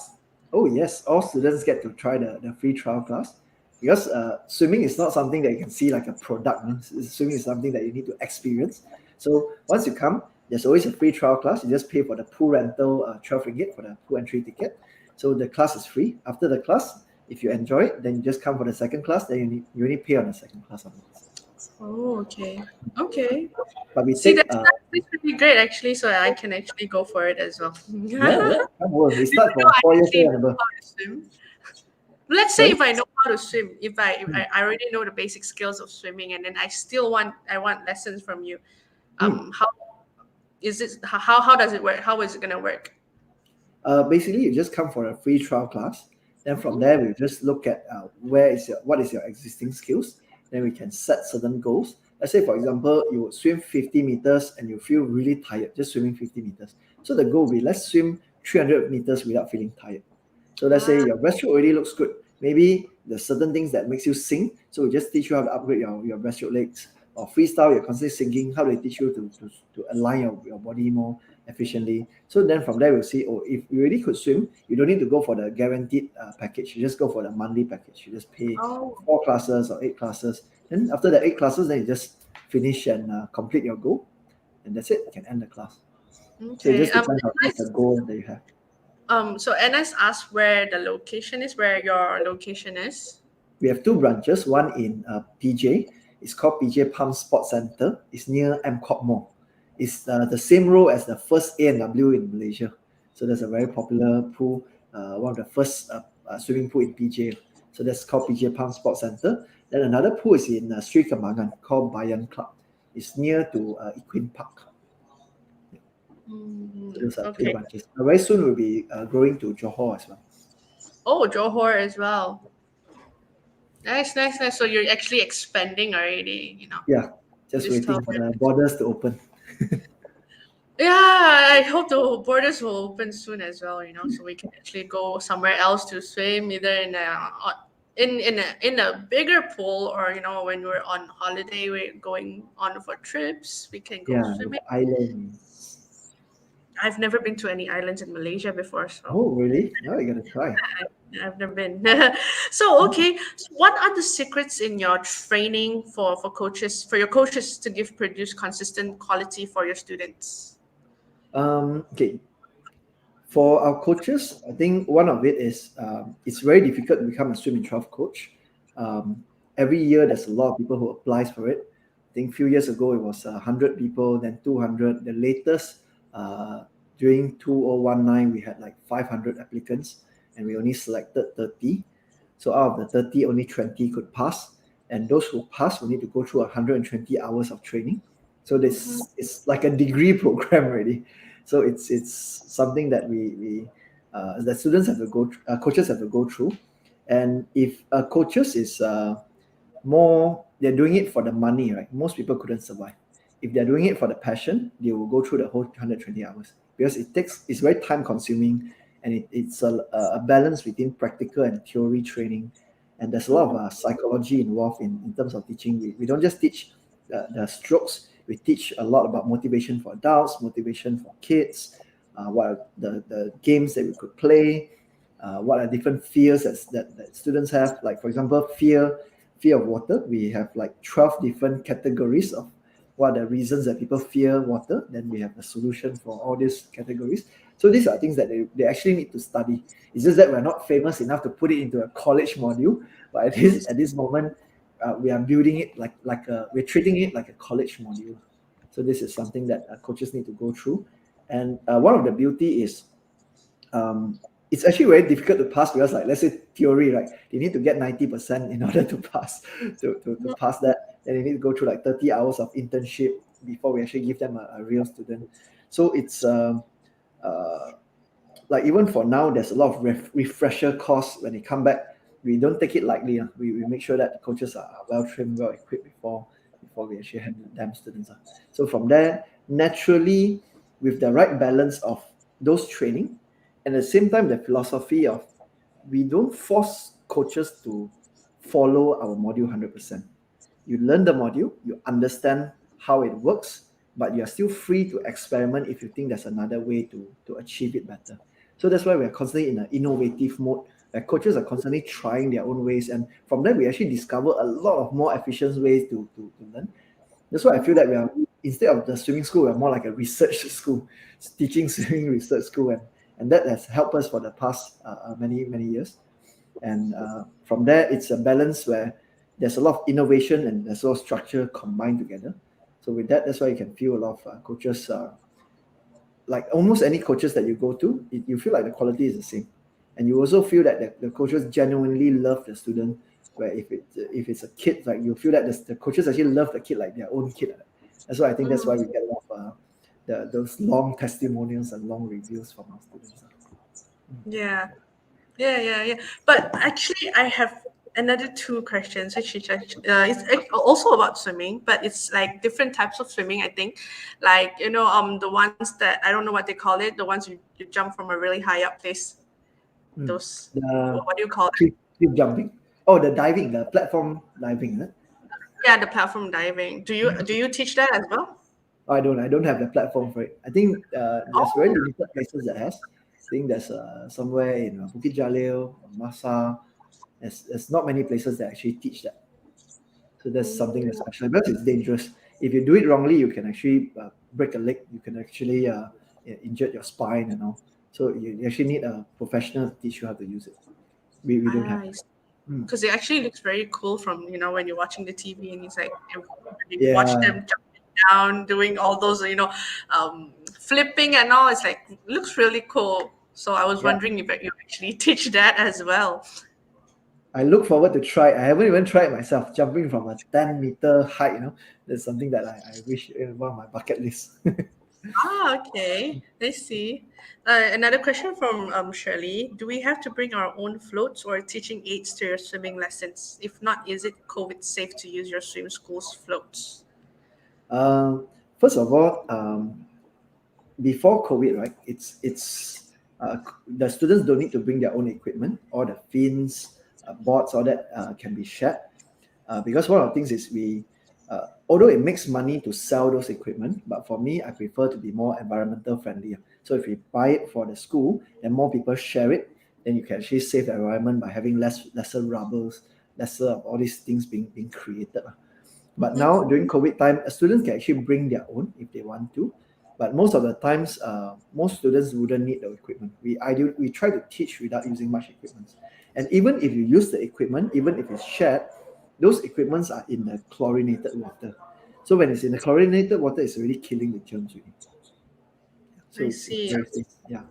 Oh yes, all students get to try the free trial class because swimming is not something that you can see like a product. No? Swimming is something that you need to experience. So once you come, there's always a free trial class. You just pay for the pool rental, 12 ringgit for the pool entry ticket. So the class is free. After the class, if you enjoy it, then you just come for the second class. Then you only pay on the second class onwards. Oh, okay. Okay. But we See, take that's really great actually, so I can actually go for it as well. yeah, yeah, Even come over. We start though from I 4 years actually old and know above. how to swim. Let's say Sorry. if I know how to swim, if I, if Hmm. I I already know the basic skills of swimming, and then I want lessons from you. Hmm. How is it? How does it work? How is it gonna work? Basically, you just come for a free trial class. Then from Mhm. there, we just look at what is your existing skills. Then we can set certain goals. Let's say, for example, you would swim 50 meters and you feel really tired just swimming 50 meters. So the goal will be let's swim 300 meters without feeling tired. So let's say Ah, your breaststroke already looks good. Maybe there's certain things that makes you sink. So we just teach you how to upgrade your breaststroke legs. Or freestyle, you're constantly sinking. How do they teach you to align your body more efficiently? So then from there, we'll see, oh, if you really could swim, you don't need to go for the guaranteed package. You just go for the monthly package. You just pay oh, 4 classes or 8 classes. Then after the 8 classes, then you just finish and complete your goal. And that's it. You can end the class. So it okay. just depends on what's the Nice. goal that you have. So Enes asked where the location is, where your location is. We have two branches, one in PJ. It's called PJ Palm Sports Center. It's near MCOP Mall. It's the same row as the first A&W in Malaysia. So that's a very popular pool, one of the first swimming pool in PJ. So that's called PJ Palm Sports Center. Then another pool is in Sri Kembangan called Bayan Club. It's near to Equine Park. So those are two Okay. branches. Very soon we'll be growing to Johor as well. Oh, Johor as well. Nice, nice, nice. So you're actually expanding already, Yeah, just this waiting term. for the borders to open. Yeah, I hope the borders will open soon as well, so we can actually go somewhere else to swim, either in a bigger pool, or when we're on holiday, we're going on for trips, we can go Yeah, swimming. islands. I've never been to any islands in Malaysia before, so Oh, really? Now you gotta try. I've never been. So okay, so what are the secrets in your training for your coaches to produce consistent quality for your students? Okay, for our coaches, I think one of it is it's very difficult to become a swim and 12 coach. Um, every year, there's a lot of people who applies for it. I think a few years ago, it was 100 people, then 200. The latest, uh, during 2019, we had like 500 applicants, and we only selected 30. So out of the 30, only 20 could pass. And those who pass will need to go through 120 hours of training. So this is like a degree program already. So it's something that we the students have to go, coaches have to go through. And if coaches is more, they're doing it for the money, right? Most people couldn't survive. If they're doing it for the passion, they will go through the whole 120 hours, because it's very time consuming, and it's a balance between practical and theory training. And there's a lot of psychology involved in terms of teaching. We don't just teach the strokes. We teach a lot about motivation for adults, motivation for kids, what are the games that we could play, what are different fears that students have. Like, for example, fear of water. We have like 12 different categories of what are the reasons that people fear water. Then we have a solution for all these categories. So these are things that they actually need to study. It's just that we're not famous enough to put it into a college module. But at this moment, we are building it we're treating it like a college module. So this is something that coaches need to go through. And one of the beauty is it's actually very difficult to pass, because, like, let's say theory, right? They need to get 90% in order to pass. To pass that, then they need to go through like 30 hours of internship before we actually give them a real student. So it's uh, like, even for now, there's a lot of refresher course when they come back. We don't take it lightly. We make sure that the coaches are well trained, well equipped before we actually hand them students. So from there, naturally, with the right balance of those training, and at the same time, the philosophy of, we don't force coaches to follow our module 100%. You learn the module, you understand how it works, but you're still free to experiment if you think there's another way to achieve it better. So that's why we're constantly in an innovative mode, where coaches are constantly trying their own ways. And from there, we actually discover a lot of more efficient ways to learn. That's why I feel that we are, instead of the swimming school, we're more like a research school, teaching swimming research school. And that has helped us for the past many years. And from there, it's a balance where there's a lot of innovation and there's a lot of structure combined together. So with that, that's why you can feel a lot of coaches, like almost any coaches that you go to, you feel like the quality is the same. And you also feel that the coaches genuinely love the student, where if it's a kid, like, you feel that the coaches actually love the kid like their own kid. That's why I think that's why we get a lot of those long testimonials and long reviews from our students. Yeah. Yeah, yeah, yeah. But actually, I have another two questions, which is also about swimming, but it's like different types of swimming, I think. Like, the ones that I don't know what they call it, the ones you jump from a really high up place. Mm. Those, The what do you call it? cliff jumping. Oh, the diving, the platform diving, is it? Yeah, the platform diving. Do you teach that as well? Oh, I don't have the platform for it. I think there's very Oh. limited places that has. I think there's somewhere in Bukit Jalil or Masa. There's not many places that actually teach that. So that's something that's special, because it's dangerous. If you do it wrongly, you can actually break a leg. You can actually injure your spine and all. So you actually need a professional to teach you how to use it. We don't have that. Mm. Because it actually looks very cool from when you're watching the TV and it's like when you watch Yeah, them jumping down, doing all those flipping and all. It's like looks really cool. So I was yeah. wondering if you actually teach that as well. I look forward to try. I haven't even tried myself jumping from a 10-meter height. That's something that I wish one of my bucket list. Okay. I see. Another question from Shirley. Do we have to bring our own floats or teaching aids to your swimming lessons? If not, is it COVID safe to use your swim school's floats? Um, First of all, before COVID, right? The students don't need to bring their own equipment. All the fins, boards, all that can be shared. Because one of the things is although it makes money to sell those equipment, but for me, I prefer to be more environmental friendly. So if you buy it for the school, then more people share it, then you can actually save the environment by having lesser rubbers, lesser of all these things being created. But Mm-hmm. now during COVID time, students can actually bring their own if they want to. But most of the times, most students wouldn't need the equipment. We try to teach without using much equipment. And even if you use the equipment, even if it's shared, those equipments are in the chlorinated water. So when it's in the chlorinated water, it's already killing the germs really. So I it's see. very safe. Yeah.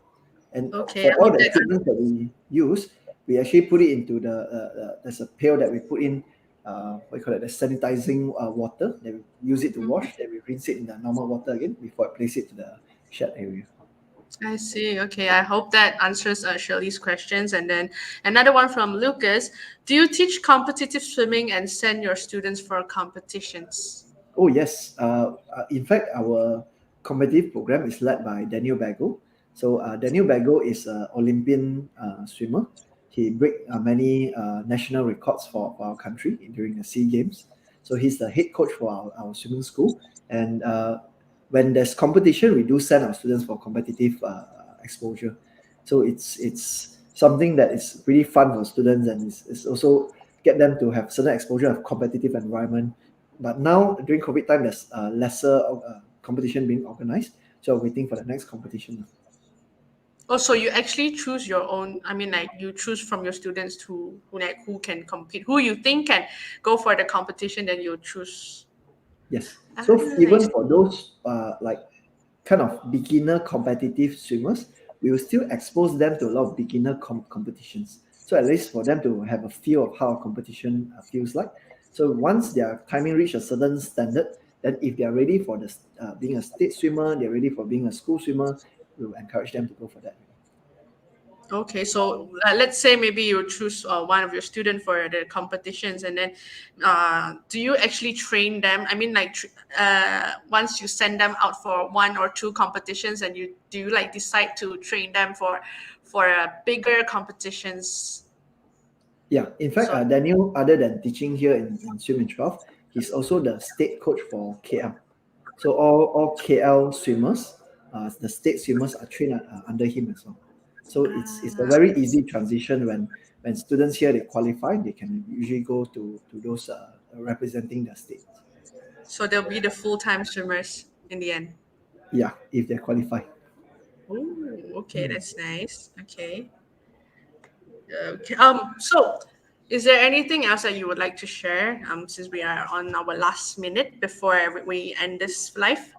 And Okay, for I all hope the that. equipment that we use, we actually put it into there's a pail that we put in, what you call it, the sanitizing water. Then we use it to Mhm. wash. Then we rinse it in the normal water again before I place it to the shed area. I see. Okay, I hope that answers Shirley's questions. And then another one from Lucas. Do you teach competitive swimming and send your students for competitions? Oh yes. In fact, our competitive program is led by Daniel Bago. So Daniel Bago is an Olympian swimmer. He break many national records for our country during the SEA Games. So he's the head coach for our swimming school. And when there's competition, we do send our students for competitive exposure. So it's something that is really fun for students, and it's also get them to have certain exposure of competitive environment. But now during COVID time, there's lesser competition being organized. So waiting for the next competition. Oh, so you actually choose your own. I mean, like you choose from your students who can compete, who you think can go for the competition, then you choose. Yes. Ah, So I even see. for those like kind of beginner competitive swimmers, we will still expose them to a lot of beginner competitions. So at least for them to have a feel of how a competition feels like. So once their timing reach a certain standard, then if they are ready for being a state swimmer, they're ready for being a school swimmer, we will encourage them to go for that. Okay, so let's say maybe you choose one of your student for the competitions, and then do you actually train them? I mean, like once you send them out for one or two competitions, and you do you like decide to train them for bigger competitions? Yeah, in fact, So Daniel, other than teaching here in Swim and 12, he's also the state coach for KL. So all KL swimmers, the state swimmers are trained under him as well. So it's a ah, very easy transition when students here they qualify, they can usually go to those representing the state. so they'll be the full time swimmers in the end. Yeah, if they qualify. Oh, okay, Hmm. that's nice. Okay. Okay. So, is there anything else that you would like to share? Since we are on our last minute before we end this live.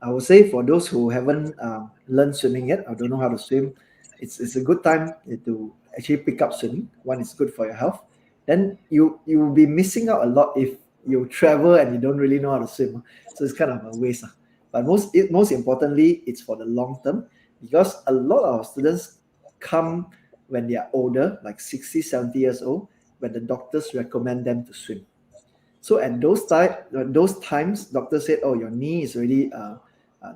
I would say for those who haven't learned swimming yet or don't know how to swim, it's a good time to actually pick up swimming. One is good for your health. Then you will be missing out a lot if you travel and you don't really know how to swim. So it's kind of a waste. But most importantly, it's for the long term because a lot of students come when they are older, like 60, 70 years old, when the doctors recommend them to swim. So at those times, doctor said, "Oh, your knee is already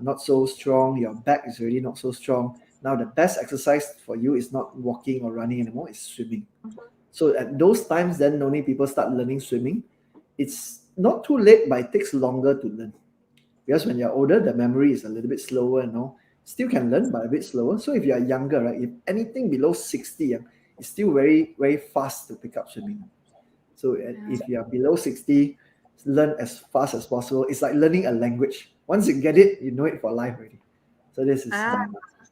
not so strong. Your back is already not so strong. Now the best exercise for you is not walking or running anymore; it's swimming." So at those times, then only people start learning swimming. It's not too late, but it takes longer to learn because when you're older, the memory is a little bit slower. Still can learn, but a bit slower. So if you are younger, right, if anything below 60, it's still very very fast to pick up swimming. So if you are below 60, learn as fast as possible. It's like learning a language. Once you get it, you know it for life already. So this is Ah,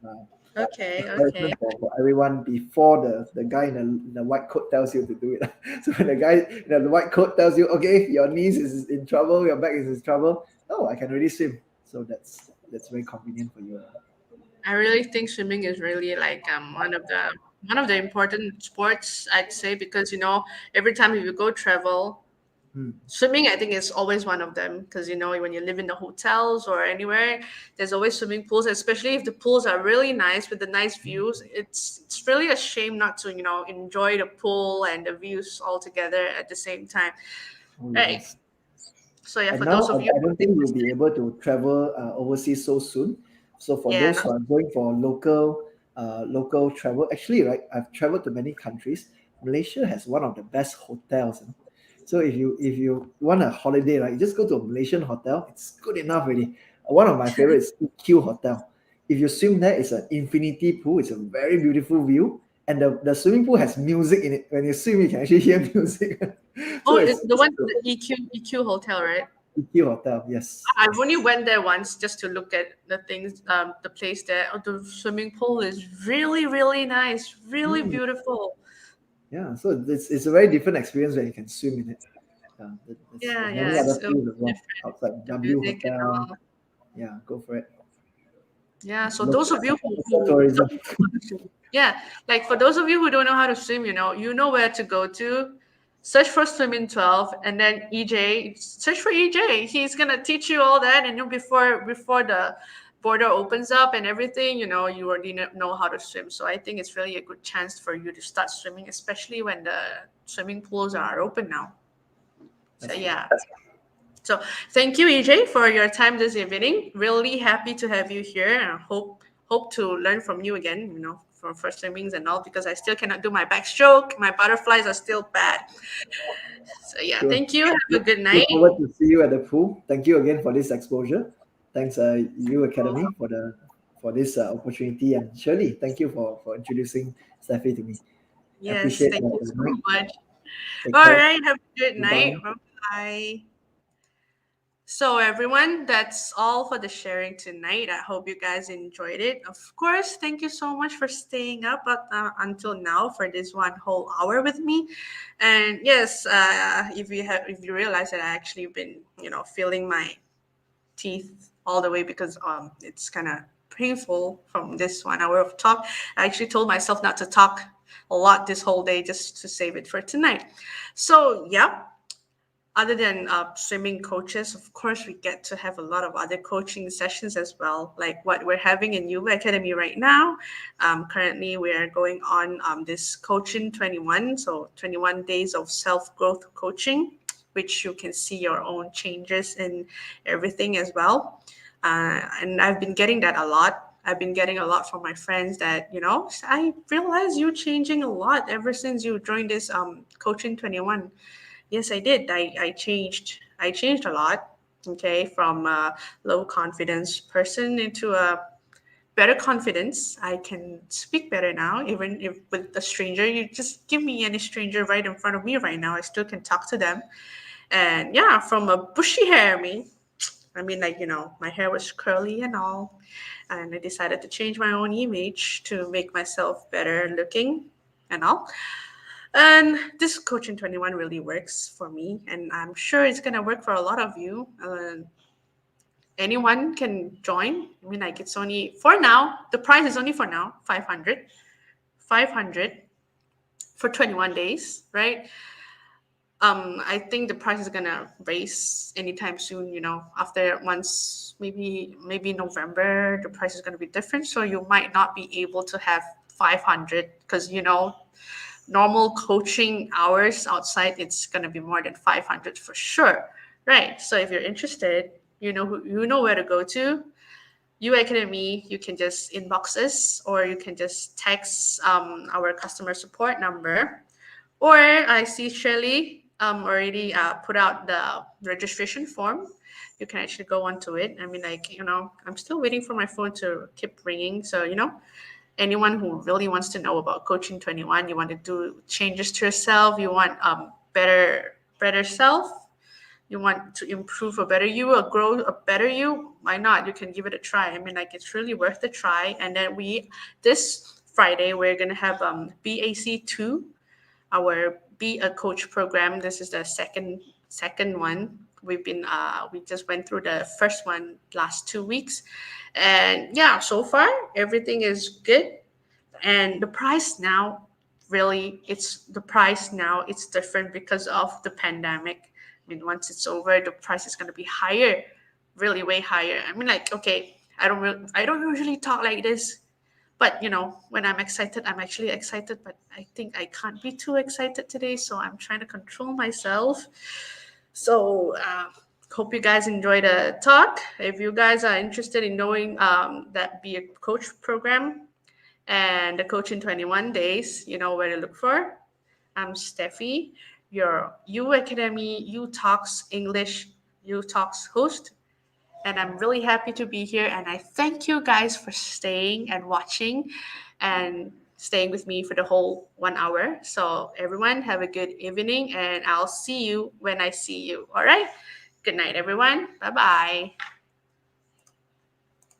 uh, Okay, okay. Encouragement for everyone before the guy in the white coat tells you to do it. So when the guy in the white coat tells you, okay, your knees is in trouble, your back is in trouble, oh, I can already swim. So that's very convenient for you. I really think swimming is really like one of the important sports, I'd say, because every time you go travel, Hmm. swimming, I think, is always one of them, because when you live in the hotels or anywhere, there's always swimming pools, especially if the pools are really nice with the nice views. It's really a shame not to enjoy the pool and the views all together at the same time, Oh right? yes. So yeah, And for now those of you I who don't think, think you'll be able to travel overseas so soon. So for yeah, those not, who are going for local travel, actually, right, I've traveled to many countries. Malaysia has one of the best hotels. So if you want a holiday, right, you just go to a Malaysian hotel. It's good enough already. One of my favorites is EQ Hotel. If you swim there, it's an infinity pool. It's a very beautiful view, and the swimming pool has music in it. When you swim, you can actually hear music. oh, So it's the it's one, good. the EQ hotel, right? EQ Hotel, yes. I've only went there once just to look at the things, the place there. Oh, the swimming pool is really, really nice, really Mm, beautiful. yeah, so it's a very different experience when you can swim in it. There's Yeah, many yeah, other it's so pools as well different. outside The W music and Hotel. all. Yeah, go for it. Yeah, so Local, those of you local who tourism. don't know how to swim, yeah, like for those of you who don't know how to swim, you know where to go to. Search for Swimming 12, and then EJ, search for EJ. He's gonna teach you all that, and before the border opens up and everything, you already know how to swim. So I think it's really a good chance for you to start swimming, especially when the swimming pools are open now. So That's right. yeah. So thank you, EJ, for your time this evening. Really happy to have you here, and hope to learn from you again. For swimmings and all, because I still cannot do my backstroke. My butterflies are still bad. So yeah, Sure. thank you. Have a good night. Look forward to see you at the pool. Thank you again for this exposure. Thanks, U Academy, for this opportunity, and Shirley, thank you for introducing Steffi to me. I Yes, appreciate thank you the so night. much. Take All care. right, have a good night. Goodbye. Bye bye. So, everyone, that's all for the sharing tonight. I hope you guys enjoyed it. Of course, thank you so much for staying up until now for this one whole hour with me. And yes, if you realize that I actually been feeling my teeth all the way, because it's kind of painful from this 1 hour of talk. I actually told myself not to talk a lot this whole day, just to save it for tonight. So yeah, other than swimming coaches, of course, we get to have a lot of other coaching sessions as well, like what we're having in UVA Academy right now. Currently, we are going on this Coaching 21, so 21 days of self growth coaching, which you can see your own changes in everything as well. And I've been getting that a lot. I've been getting a lot from my friends that, I realize you changing a lot ever since you joined this Coaching 21. Yes, I did. I changed. I changed a lot. Okay, from a low confidence person into a better confidence. I can speak better now, even if with a stranger. You just give me any stranger right in front of me right now, I still can talk to them. And yeah, from a bushy hair, I mean, like, my hair was curly and all, and I decided to change my own image to make myself better looking and all. And this Coaching 21 really works for me, and I'm sure it's going to work for a lot of you. Anyone can join. I mean, like, it's only for now, the price is only for now 500 for 21 days, right? I think the price is gonna raise anytime soon. After once, maybe November, the price is gonna be different. So you might not be able to have 500, because normal coaching hours outside, it's going to be more than 500 for sure, right? So if you're interested, you know where to go to U Academy. You can just inbox us, or you can just text our customer support number, or I see Shirley already put out the registration form. You can actually go onto it. I mean, like, I'm still waiting for my phone to keep ringing. So, anyone who really wants to know about Coaching 21, you want to do changes to yourself, you want better self, you want to improve a better you or grow a better you, why not? You can give it a try. I mean, like, it's really worth the try. And then this Friday, we're going to have BAC2, our Be a Coach program. This is the second one. We just went through the first one last 2 weeks, and yeah, so far everything is good. And the price now, really, it's different because of the pandemic. I mean, once it's over, the price is going to be higher, really way higher. I mean, like, okay, I don't usually talk like this, but when I'm excited, I'm actually excited. But I think I can't be too excited today, so I'm trying to control myself. So hope you guys enjoy the talk. If you guys are interested in knowing that Be a Coach program and the Coach in 21 Days, you know where to look for. I'm Steffi, your U Academy U Talks English U Talks host, and I'm really happy to be here. And I thank you guys for staying and watching and staying with me for the whole 1 hour. So, everyone, have a good evening, and I'll see you when I see you. All right. Good night, everyone. Bye bye.